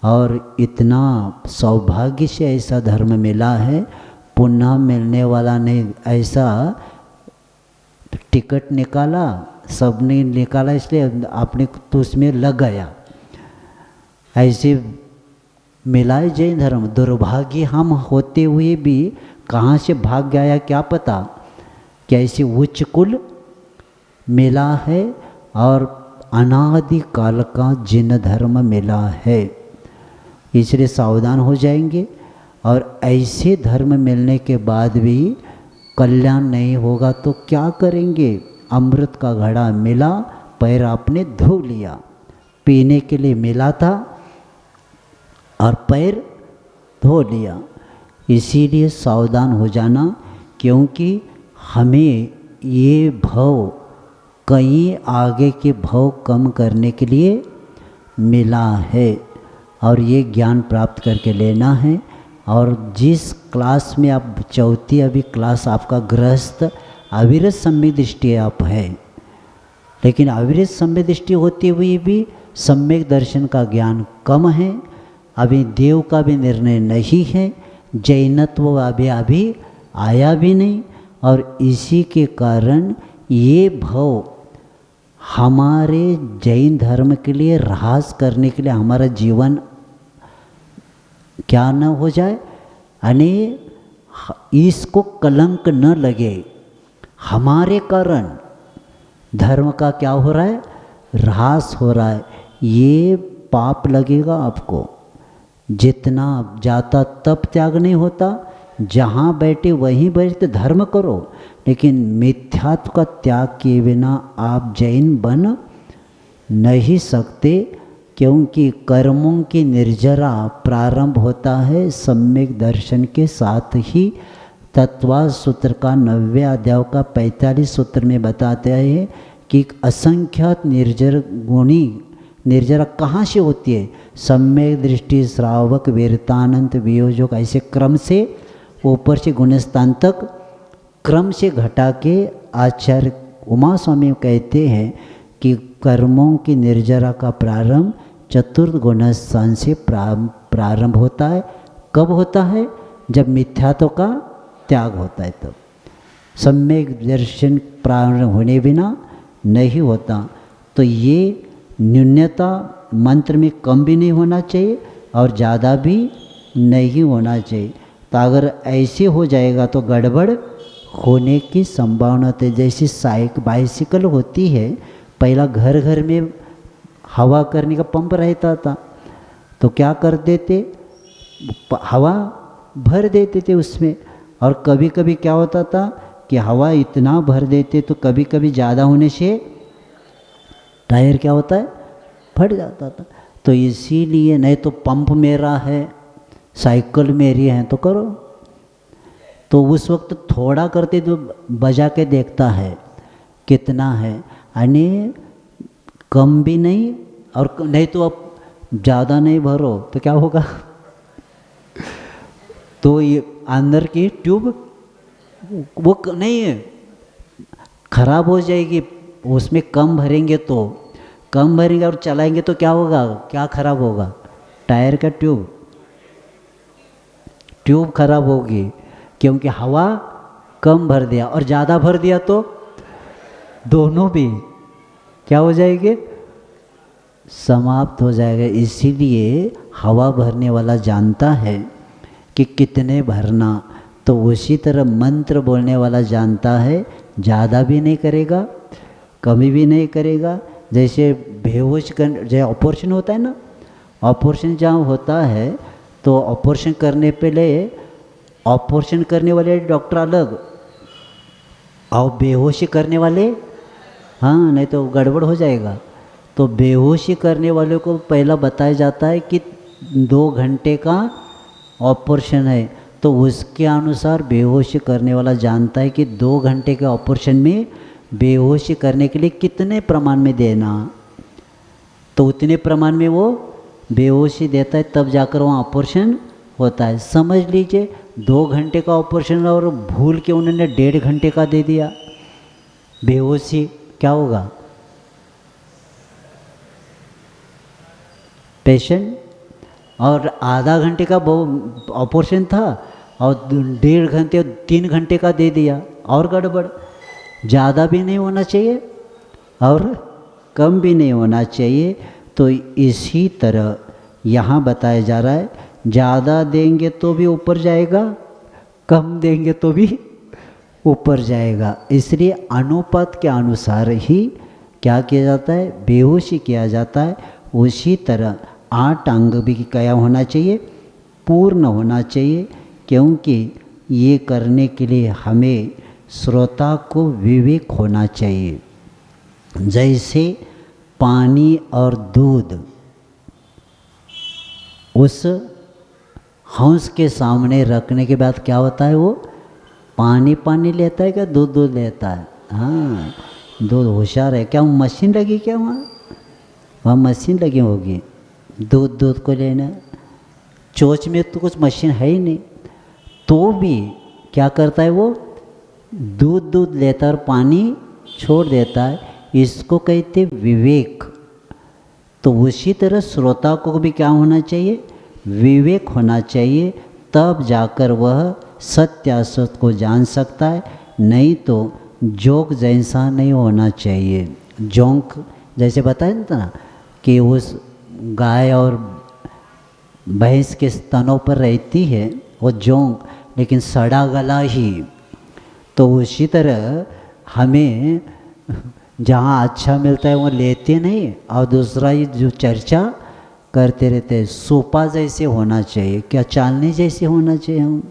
और इतना सौभाग्य से ऐसा धर्म मिला है, पुनः मिलने वाला नहीं। ऐसा टिकट निकाला, सबने निकाला, इसलिए आपने तो उसमें लग गया। ऐसे मिला है जैन धर्म। दुर्भाग्य हम होते हुए भी कहाँ से भाग गया क्या पता। क्या ऐसे उच्च कुल मिला है और अनादि काल का जिन धर्म मिला है, इसलिए सावधान हो जाएंगे। और ऐसे धर्म मिलने के बाद भी कल्याण नहीं होगा तो क्या करेंगे? अमृत का घड़ा मिला, पैर आपने धो लिया, पीने के लिए मिला था और पैर धो लिया। इसीलिए सावधान हो जाना, क्योंकि हमें ये भव कई आगे के भव कम करने के लिए मिला है और ये ज्ञान प्राप्त करके लेना है। और जिस क्लास में आप चौथी अभी क्लास आपका गृहस्थ अविरत सम्यक दृष्टि आप है, लेकिन अविरत सम्यक दृष्टि होते हुए भी सम्यक दर्शन का ज्ञान कम है, अभी देव का भी निर्णय नहीं है, जैनत्व अभी आया भी नहीं, और इसी के कारण ये भव हमारे जैन धर्म के लिए ह्रास करने के लिए हमारा जीवन क्या न हो जाए, यानी इसको कलंक न लगे। हमारे कारण धर्म का क्या हो रहा है, ह्रास हो रहा है, ये पाप लगेगा आपको। जितना जाता तप त्याग नहीं होता, जहाँ बैठे वहीं बैठे धर्म करो, लेकिन मिथ्यात्व का त्याग किए बिना आप जैन बन नहीं सकते, क्योंकि कर्मों की निर्जरा प्रारंभ होता है सम्यक दर्शन के साथ ही। तत्वा सूत्र का 90 अध्याय का 45 सूत्र में बताते हैं कि असंख्यात निर्जर गुणी निर्जरा कहाँ से होती है, सम्यक दृष्टि श्रावक वीरतानंत वियोजक, ऐसे क्रम से ऊपर से गुणस्थान तक क्रम से घटा के आचार्य उमा स्वामी कहते हैं कि कर्मों की निर्जरा का प्रारंभ चतुर्थ गुणस्थान से प्रारंभ होता है। कब होता है, जब मिथ्यात्व का त्याग होता है, तब सम्यक दर्शन प्रारंभ होने बिना नहीं होता। तो ये न्यूनता मंत्र में कम भी नहीं होना चाहिए और ज़्यादा भी नहीं होना चाहिए। तो अगर ऐसे हो जाएगा तो गड़बड़ होने की संभावना है। जैसे बाइसिकल होती है, पहला घर घर में हवा करने का पंप रहता था, तो क्या कर देते, हवा भर देते थे उसमें, और कभी कभी क्या होता था कि हवा इतना भर देते तो कभी कभी ज़्यादा होने से टायर क्या होता है, फट जाता था। तो इसीलिए नहीं तो पंप मेरा है, साइकिल मेरी है तो करो। तो उस वक्त थोड़ा करते तो बजा के देखता है कितना है, यानी कम भी नहीं और नहीं तो अब ज़्यादा नहीं भरो तो क्या होगा तो ये अंदर की ट्यूब वो नहीं है, खराब हो जाएगी। उसमें कम भरेंगे तो कम भरेंगे और चलाएंगे तो क्या होगा, क्या खराब होगा, टायर का ट्यूब खराब होगी, क्योंकि हवा कम भर दिया और ज़्यादा भर दिया तो दोनों भी क्या हो जाएंगे, समाप्त हो जाएगा। इसीलिए हवा भरने वाला जानता है कि कितने भरना, तो उसी तरह मंत्र बोलने वाला जानता है ज़्यादा भी नहीं करेगा कमी भी नहीं करेगा। जैसे बेहोश कर जैसे ऑपरेशन होता है ना, ऑपरेशन जहाँ होता है तो ऑपरेशन करने पहले ऑपरेशन करने वाले डॉक्टर अलग और बेहोशी करने वाले, हाँ नहीं तो गड़बड़ हो जाएगा। तो बेहोशी करने वाले को पहला बताया जाता है कि 2 घंटे का ऑपरेशन है, तो उसके अनुसार बेहोशी करने वाला जानता है कि 2 घंटे के ऑपरेशन में बेहोशी करने के लिए कितने प्रमाण में देना, तो उतने प्रमाण में वो बेहोशी देता है, तब जाकर वहाँ ऑपरेशन होता है। समझ लीजिए 2 घंटे का ऑपरेशन और भूल के उन्होंने 1.5 घंटे का दे दिया बेहोशी, क्या होगा, पेशेंट और आधा घंटे का ऑपरेशन था और 1.5 घंटे 3 घंटे का दे दिया, और गड़बड़। ज़्यादा भी नहीं होना चाहिए और कम भी नहीं होना चाहिए। तो इसी तरह यहाँ बताया जा रहा है, ज़्यादा देंगे तो भी ऊपर जाएगा, कम देंगे तो भी ऊपर जाएगा। इसलिए अनुपात के अनुसार ही क्या किया जाता है, बेहोशी किया जाता है। उसी तरह 8 अंग भी क्या होना चाहिए, पूर्ण होना चाहिए, क्योंकि ये करने के लिए हमें श्रोता को विवेक होना चाहिए। जैसे पानी और दूध उस हंस के सामने रखने के बाद क्या होता है, वो पानी लेता है क्या दूध लेता है, हाँ दूध होशियार है क्या, मशीन लगी क्या, वहाँ मशीन लगी होगी दूध को लेना, चोंच में तो कुछ मशीन है ही नहीं, तो भी क्या करता है वो दूध लेता है और पानी छोड़ देता है। इसको कहते विवेक। तो तो उसी तरह श्रोता को भी क्या होना चाहिए, विवेक होना चाहिए, तब जाकर वह सत्य असत्य को जान सकता है। नहीं तो जोंक जैसा नहीं होना चाहिए। जोंक जैसे बताया था ना कि उस गाय और भैंस के स्तनों पर रहती है वो जोंक, लेकिन सड़ा गला ही। तो उसी तरह हमें जहाँ अच्छा मिलता है वो लेते नहीं, और दूसरा ही जो चर्चा करते रहते हैं। सोपा जैसे होना चाहिए, क्या चालने जैसे होना चाहिए हम।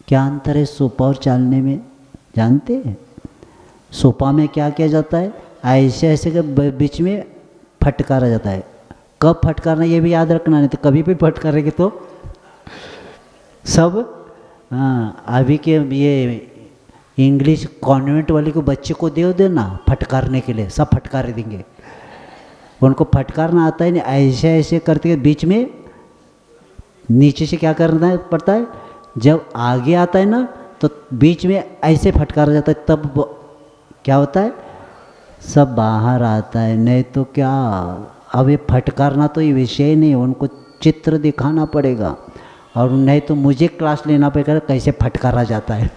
क्या अंतर है सोपा और चालने में, जानते हैं? सोपा में क्या किया जाता है, ऐसे ऐसे के बीच में फटकारा जाता है। कब फटकारना ये भी याद रखना, नहीं तो कभी भी फटकारेंगे तो सब। हाँ, अभी के ये इंग्लिश कॉन्वेंट वाले को बच्चे को दे देना फटकारने के लिए, सब फटकार देंगे। उनको फटकारना आता है नहीं, ऐसे ऐसे करते बीच में नीचे से क्या करना पड़ता है, जब आगे आता है ना तो बीच में ऐसे फटकारा जाता है, तब क्या होता है, सब बाहर आता है। नहीं तो क्या, अब ये फटकारना तो ये विषय नहीं, उनको चित्र दिखाना पड़ेगा, और नहीं तो मुझे क्लास लेना पड़ेगा कैसे फटकारा जाता है।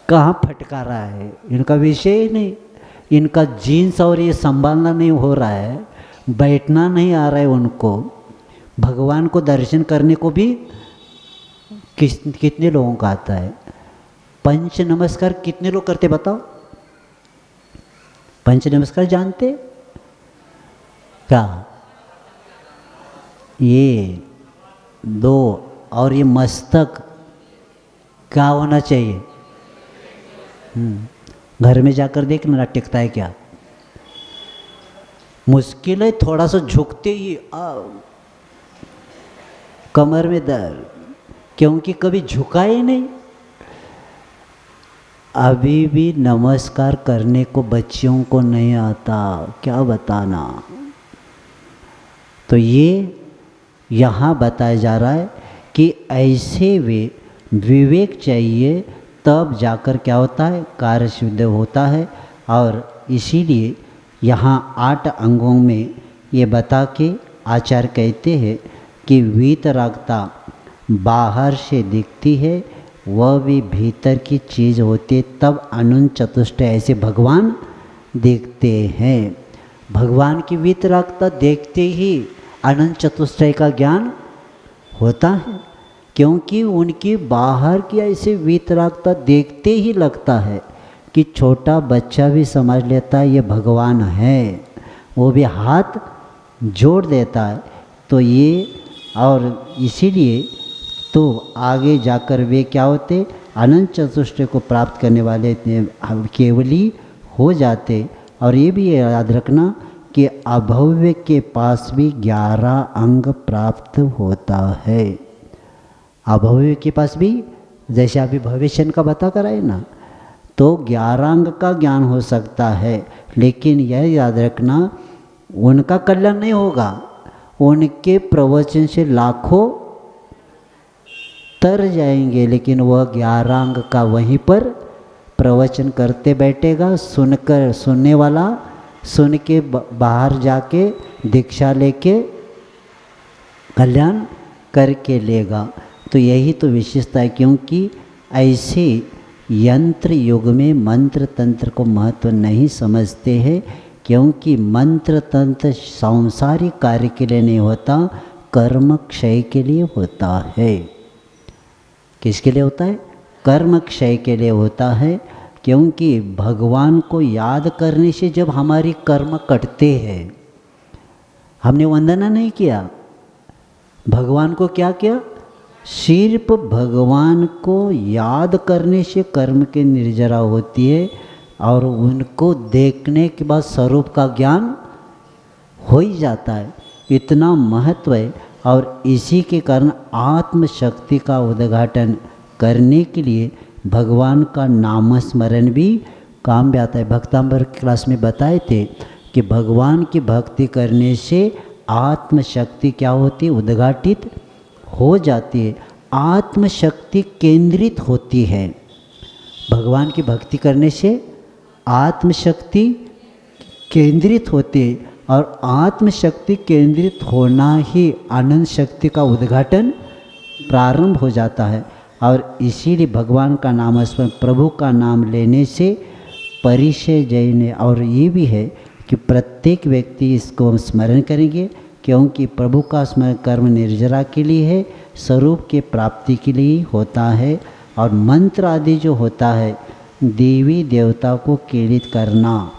कहाँ फटकारा है, इनका विषय ही नहीं। इनका जीन्स और ये संभालना नहीं हो रहा है, बैठना नहीं आ रहा है उनको। भगवान को दर्शन करने को भी कितने लोगों का आता है। पंच नमस्कार कितने लोग करते बताओ? पंच नमस्कार जानते क्या? ये दो, और ये मस्तक क्या होना चाहिए? घर में जाकर देखना टिकता है क्या। मुश्किल है, थोड़ा सा झुकते ही कमर में दर्द, क्योंकि कभी झुका ही नहीं। अभी भी नमस्कार करने को बच्चियों को नहीं आता, क्या बताना। तो ये यहाँ बताया जा रहा है कि ऐसे वे विवेक चाहिए, तब जाकर क्या होता है, कार्य सिद्ध होता है। और इसीलिए यहाँ 8 अंगों में ये बता के आचार्य कहते हैं कि वीतरागता बाहर से दिखती है, वह भी भीतर की चीज़ होती है, तब अनंत चतुष्टय ऐसे भगवान देखते हैं। भगवान की वीतरागता देखते ही अनंत चतुष्टय का ज्ञान होता है, क्योंकि उनकी बाहर की ऐसे वीतरागता देखते ही लगता है कि छोटा बच्चा भी समझ लेता है ये भगवान है, वो भी हाथ जोड़ देता है। तो ये, और इसीलिए तो आगे जाकर वे क्या होते, अनंत चतुष्टय को प्राप्त करने वाले केवली हो जाते। और ये भी याद रखना कि अभव्य के पास भी 11 अंग प्राप्त होता है। अभव्य के पास भी, जैसे अभी भविष्य का बता कर आए ना, तो 11 अंग का ज्ञान हो सकता है, लेकिन यह याद रखना उनका कल्याण नहीं होगा। उनके प्रवचन से लाखों तर जाएंगे, लेकिन वह 11 अंग का वहीं पर प्रवचन करते बैठेगा। सुनकर सुनने वाला सुन के बाहर जाके दीक्षा लेके कल्याण करके लेगा। तो यही तो विशेषता है, क्योंकि ऐसे यंत्र युग में मंत्र तंत्र को महत्व नहीं समझते हैं, क्योंकि मंत्र तंत्र सांसारिक कार्य के लिए नहीं होता, कर्म क्षय के लिए होता है। किसके लिए होता है? कर्म क्षय के लिए होता है। क्योंकि भगवान को याद करने से जब हमारी कर्म कटते हैं, हमने वंदना नहीं किया, भगवान को क्या किया, सिर्फ भगवान को याद करने से कर्म की निर्जरा होती है, और उनको देखने के बाद स्वरूप का ज्ञान हो ही जाता है। इतना महत्व है। और इसी के कारण आत्मशक्ति का उद्घाटन करने के लिए भगवान का नाम स्मरण भी काम में आता है। भक्तांबर क्लास में बताए थे कि भगवान की भक्ति करने से आत्मशक्ति क्या होती है, उद्घाटित हो जाती है। आत्मशक्ति केंद्रित होती है। भगवान की भक्ति करने से आत्मशक्ति केंद्रित होती है। और आत्मशक्ति केंद्रित होना ही आनंद शक्ति का उद्घाटन प्रारंभ हो जाता है। और इसीलिए भगवान का नाम स्मरण, प्रभु का नाम लेने से परिचय जयने। और ये भी है कि प्रत्येक व्यक्ति इसको स्मरण करेंगे, क्योंकि प्रभु का स्मरण कर्म निर्जरा के लिए है, स्वरूप के प्राप्ति के लिए होता है। और मंत्र आदि जो होता है देवी देवता को कीर्तित करना,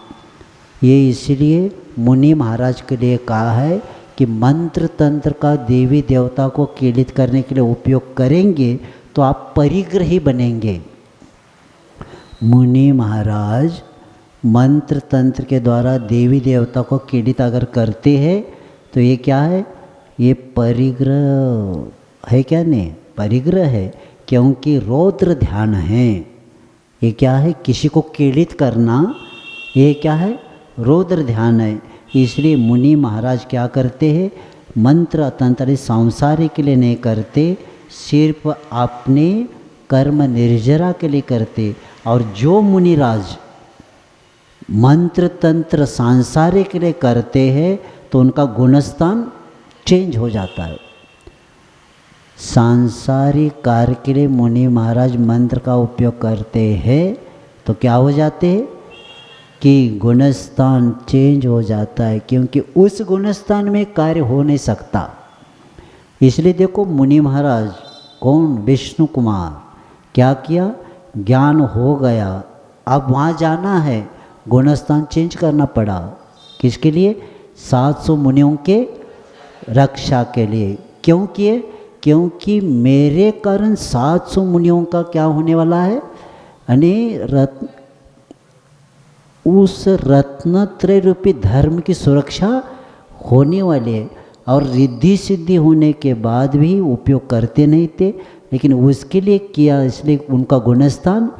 ये इसलिए मुनि महाराज के लिए कहा है कि मंत्र तंत्र का देवी देवता को कीर्तित करने के लिए उपयोग करेंगे तो आप परिग्रही बनेंगे। मुनि महाराज मंत्र तंत्र के द्वारा देवी देवता को कीर्तित अगर करते हैं तो ये क्या है, ये परिग्रह है। क्या नहीं, परिग्रह है, क्योंकि रौद्र ध्यान है। ये क्या है, किसी को कीर्तित करना, ये क्या है, रौद्र ध्यान है। इसलिए मुनि महाराज क्या करते हैं, मंत्र तंत्र सांसारिक के लिए नहीं करते, सिर्फ अपने कर्म निर्जरा के लिए करते। और जो मुनिराज मंत्र तंत्र सांसारिक के लिए करते हैं तो उनका गुणस्थान चेंज हो जाता है। सांसारिक कार्य के लिए मुनि महाराज मंत्र का उपयोग करते हैं तो क्या हो जाते हैं कि गुणस्थान चेंज हो जाता है, क्योंकि उस गुणस्थान में कार्य हो नहीं सकता। इसलिए देखो मुनि महाराज कौन, विष्णु कुमार, क्या किया, ज्ञान हो गया, अब वहाँ जाना है, गुणस्थान चेंज करना पड़ा। किसके लिए, 700 मुनियों के रक्षा के लिए। क्यों किए, क्योंकि मेरे कारण 700 मुनियों का क्या होने वाला है, यानी उस रत्नत्रय रूपी धर्म की सुरक्षा होने वाली है। और रिद्धि सिद्धि होने के बाद भी उपयोग करते नहीं थे, लेकिन उसके लिए किया, इसलिए उनका गुणस्थान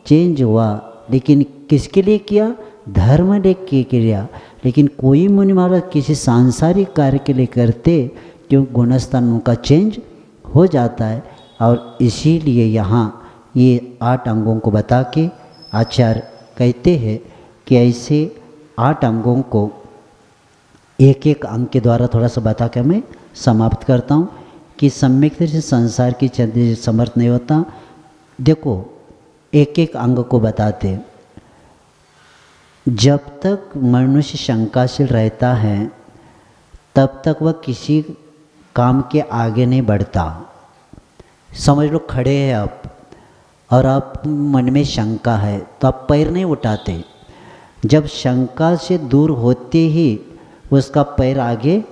चेंज हुआ। लेकिन किसके लिए किया, धर्म लेके किया। लेकिन कोई मुनि महाराज किसी सांसारिक कार्य के लिए करते, क्यों गुणस्थान उनका चेंज हो जाता है। और इसीलिए यहाँ ये 8 अंगों को बता के आचार्य कहते हैं कि ऐसे 8 अंगों को एक एक अंग के द्वारा थोड़ा सा बता के मैं समाप्त करता हूँ कि सम्यक तरह से संसार की चंद्र समर्थ नहीं होता। देखो एक एक अंग को बताते, जब तक मनुष्य शंकाशील रहता है तब तक वह किसी काम के आगे नहीं बढ़ता। समझ लो खड़े हैं आप और आप मन में शंका है तो आप पैर नहीं उठाते। जब शंका से दूर होते ही उसका पैर आगे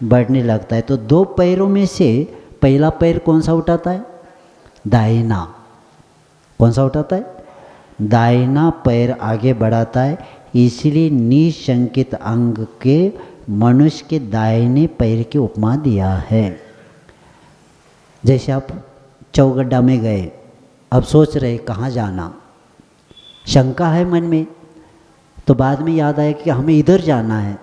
बढ़ने लगता है। तो 2 पैरों में से पहला पैर कौन सा उठाता है, दाहिना। कौन सा उठाता है, दाहिना पैर आगे बढ़ाता है। इसलिए निशंकित अंग के मनुष्य के दाहिने पैर की उपमा दिया है। जैसे आप चौगड्डा में गए, अब सोच रहे कहाँ जाना, शंका है मन में, तो बाद में याद आया कि हमें इधर जाना है,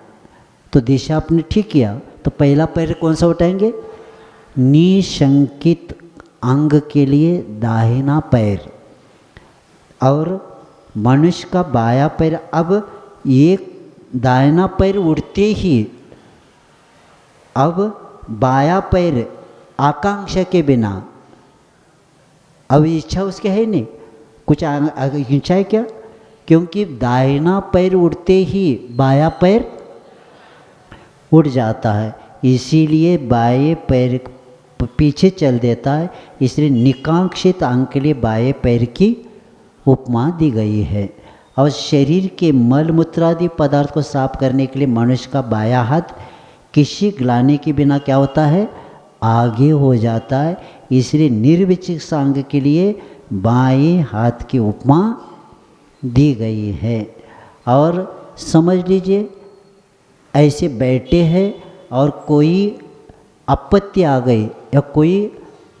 तो दिशा आपने ठीक किया, तो पहला पैर कौन सा उठाएंगे, निशंकित अंग के लिए दाहिना पैर। और मनुष्य का बायां पैर, अब एक दाहिना पैर उठते ही अब बायां पैर आकांक्षा के बिना, अब इच्छा उसके है नहीं, कुछ इच्छा है क्या, क्योंकि दाहिना पैर उठते ही बायां पैर उठ जाता है। इसीलिए बाएं पैर पीछे चल देता है। इसलिए निकांक्षित अंग के लिए बाएं पैर की उपमा दी गई है। और शरीर के मल मूत्रादि पदार्थ को साफ करने के लिए मनुष्य का बायां हाथ किसी ग्लानि के बिना क्या होता है, आगे हो जाता है। इसलिए निर्विचिकित्सा अंग के लिए बाएं हाथ की उपमा दी गई है। और समझ लीजिए ऐसे बैठे हैं और कोई आपत्ति आ गई या कोई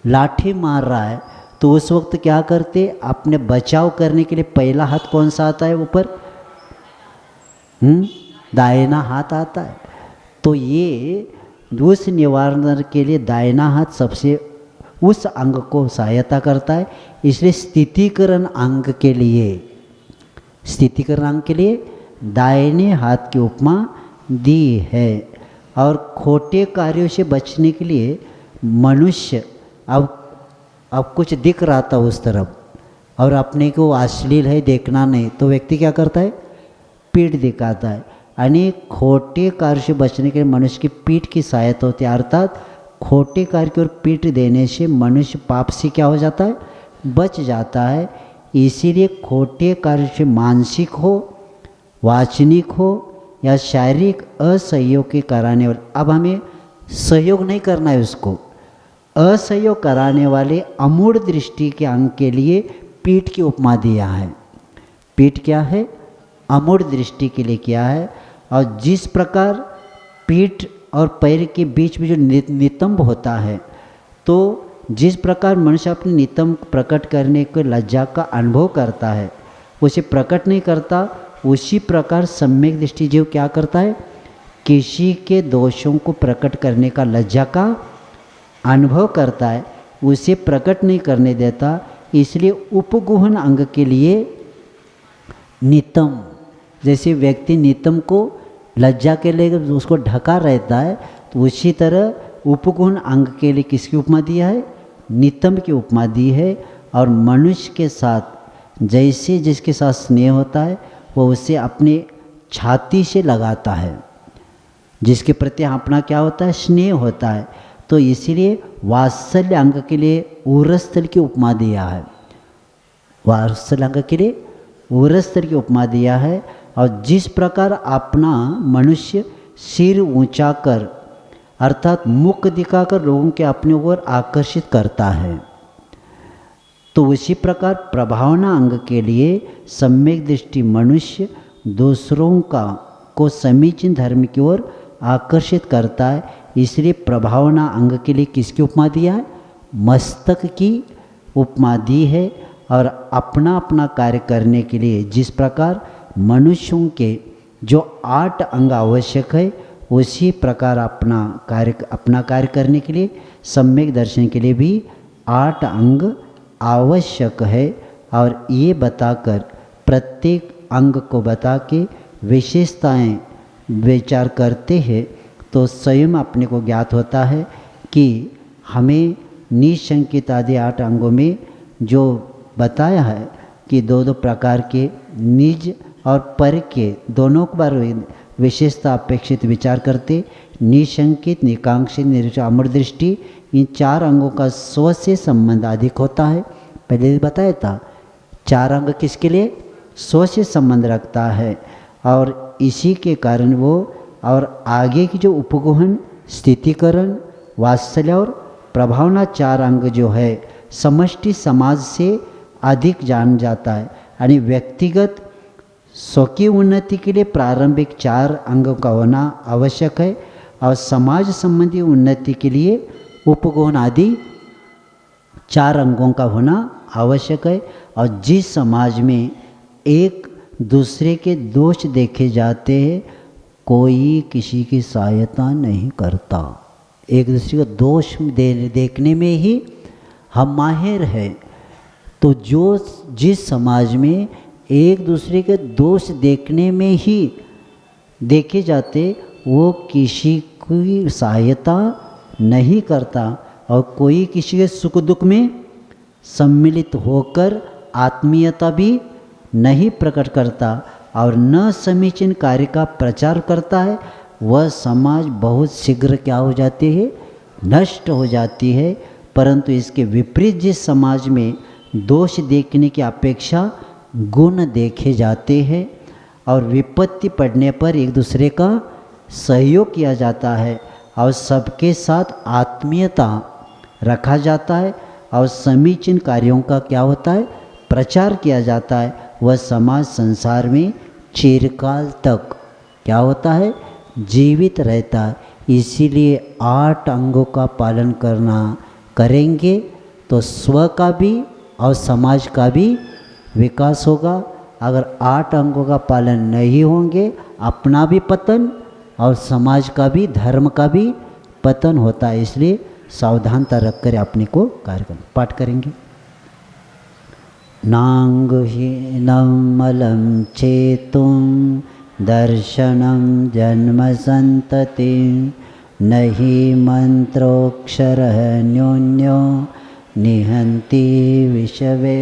लाठी मार रहा है, तो उस वक्त क्या करते, अपने बचाव करने के लिए पहला हाथ कौन सा आता है ऊपर, दाहिना हाथ आता है। तो ये उस निवारण के लिए दाहिना हाथ सबसे उस अंग को सहायता करता है। इसलिए स्थितिकरण अंग के लिए, स्थितिकरण अंग के लिए दाहिने हाथ की उपमा दी है। और खोटे कार्यों से बचने के लिए मनुष्य अब कुछ दिख रहा था उस तरफ और अपने को अश्लील है देखना नहीं, तो व्यक्ति क्या करता है, पीठ दिखाता है। यानी खोटे कार्य से बचने के लिए मनुष्य की पीठ की सहायता होती है, अर्थात खोटे कार्य की ओर पीठ देने से मनुष्य पाप से क्या हो जाता है, बच जाता है। इसीलिए खोटे कार्य से मानसिक हो, वाचनिक हो या शारीरिक असहयोग के कराने वाले, अब हमें सहयोग नहीं करना है उसको, असहयोग कराने वाले अमूढ़ दृष्टि के अंग के लिए पीठ की उपमा दिया है। पीठ क्या है, अमूढ़ दृष्टि के लिए किया है। और जिस प्रकार पीठ और पैर के बीच में जो नितंब होता है, तो जिस प्रकार मनुष्य अपने नितंब प्रकट करने के लज्जा का अनुभव करता है, उसे प्रकट नहीं करता, उसी प्रकार सम्यक दृष्टि जीव क्या करता है, किसी के दोषों को प्रकट करने का लज्जा का अनुभव करता है, उसे प्रकट नहीं करने देता। इसलिए उपगुहन अंग के लिए नितंब, जैसे व्यक्ति नितंब को लज्जा के लिए उसको ढका रहता है, तो उसी तरह उपगुण अंग के लिए किसकी उपमा दिया है, नितंब की उपमा दी है। और मनुष्य के साथ जैसे जिसके साथ स्नेह होता है वो उसे अपने छाती से लगाता है, जिसके प्रति अपना क्या होता है, स्नेह होता है। तो इसीलिए वात्सल्य अंग के लिए उरस्थल की उपमा दिया है, वात्सल्य अंग के लिए उरस्थल की उपमा दिया है। और जिस प्रकार अपना मनुष्य सिर ऊंचा कर अर्थात मुख दिखाकर लोगों के अपने ओर आकर्षित करता है, तो उसी प्रकार प्रभावना अंग के लिए सम्यक दृष्टि मनुष्य दूसरों को समीचीन धर्म की ओर आकर्षित करता है। इसलिए प्रभावना अंग के लिए किसकी उपमा दिया है, मस्तक की उपमा दी है। और अपना अपना कार्य करने के लिए जिस प्रकार मनुष्यों के जो 8 अंग आवश्यक है, उसी प्रकार अपना कार्य करने के लिए सम्यक दर्शन के लिए भी 8 अंग आवश्यक है। और ये बताकर प्रत्येक अंग को बता के विशेषताएं विचार करते हैं, तो स्वयं अपने को ज्ञात होता है कि हमें निशंकित आदि 8 अंगों में जो बताया है कि 2 प्रकार के निज और पर के दोनों बार विशेषता अपेक्षित विचार करते, निशंकित, निकांक्षित, निरुच, अमर दृष्टि, इन 4 अंगों का स्व से संबंध अधिक होता है। पहले भी बताया था 4 अंग किसके लिए, स्व से संबंध रखता है। और इसी के कारण वो और आगे की जो उपगुहन, स्थितिकरण, वात्सल्य और प्रभावना 4 अंग जो है समष्टि समाज से अधिक जान जाता है। यानी व्यक्तिगत स्वकीय उन्नति के लिए प्रारंभिक 4 अंगों का होना आवश्यक है और समाज संबंधी उन्नति के लिए उपगुण आदि 4 अंगों का होना आवश्यक है। और जिस समाज में एक दूसरे के दोष देखे जाते हैं, कोई किसी की सहायता नहीं करता, एक दूसरे को दोष देखने में ही हम माहिर हैं। तो जिस समाज में एक दूसरे के दोष देखने में ही देखे जाते, वो किसी की सहायता नहीं करता और कोई किसी के सुख दुख में सम्मिलित होकर आत्मीयता भी नहीं प्रकट करता और न समीचीन कार्य का प्रचार करता है, वह समाज बहुत शीघ्र क्या हो जाती है, नष्ट हो जाती है। परंतु इसके विपरीत जिस समाज में दोष देखने की अपेक्षा गुण देखे जाते हैं और विपत्ति पड़ने पर एक दूसरे का सहयोग किया जाता है और सबके साथ आत्मीयता रखा जाता है और समीचीन कार्यों का क्या होता है, प्रचार किया जाता है, वह समाज संसार में चिरकाल तक क्या होता है, जीवित रहता है। इसीलिए 8 अंगों का पालन करेंगे तो स्व का भी और समाज का भी विकास होगा। अगर 8 अंगों का पालन नहीं होंगे, अपना भी पतन और समाज का भी, धर्म का भी पतन होता है। इसलिए सावधानता रख कर अपने को कार्य करना। पाठ करेंगे। नांगहीनं मलं चेतुं दर्शनं जन्मसन्तति न हि मन्त्रोऽक्षरः न्योन्यो निहन्ति विषवे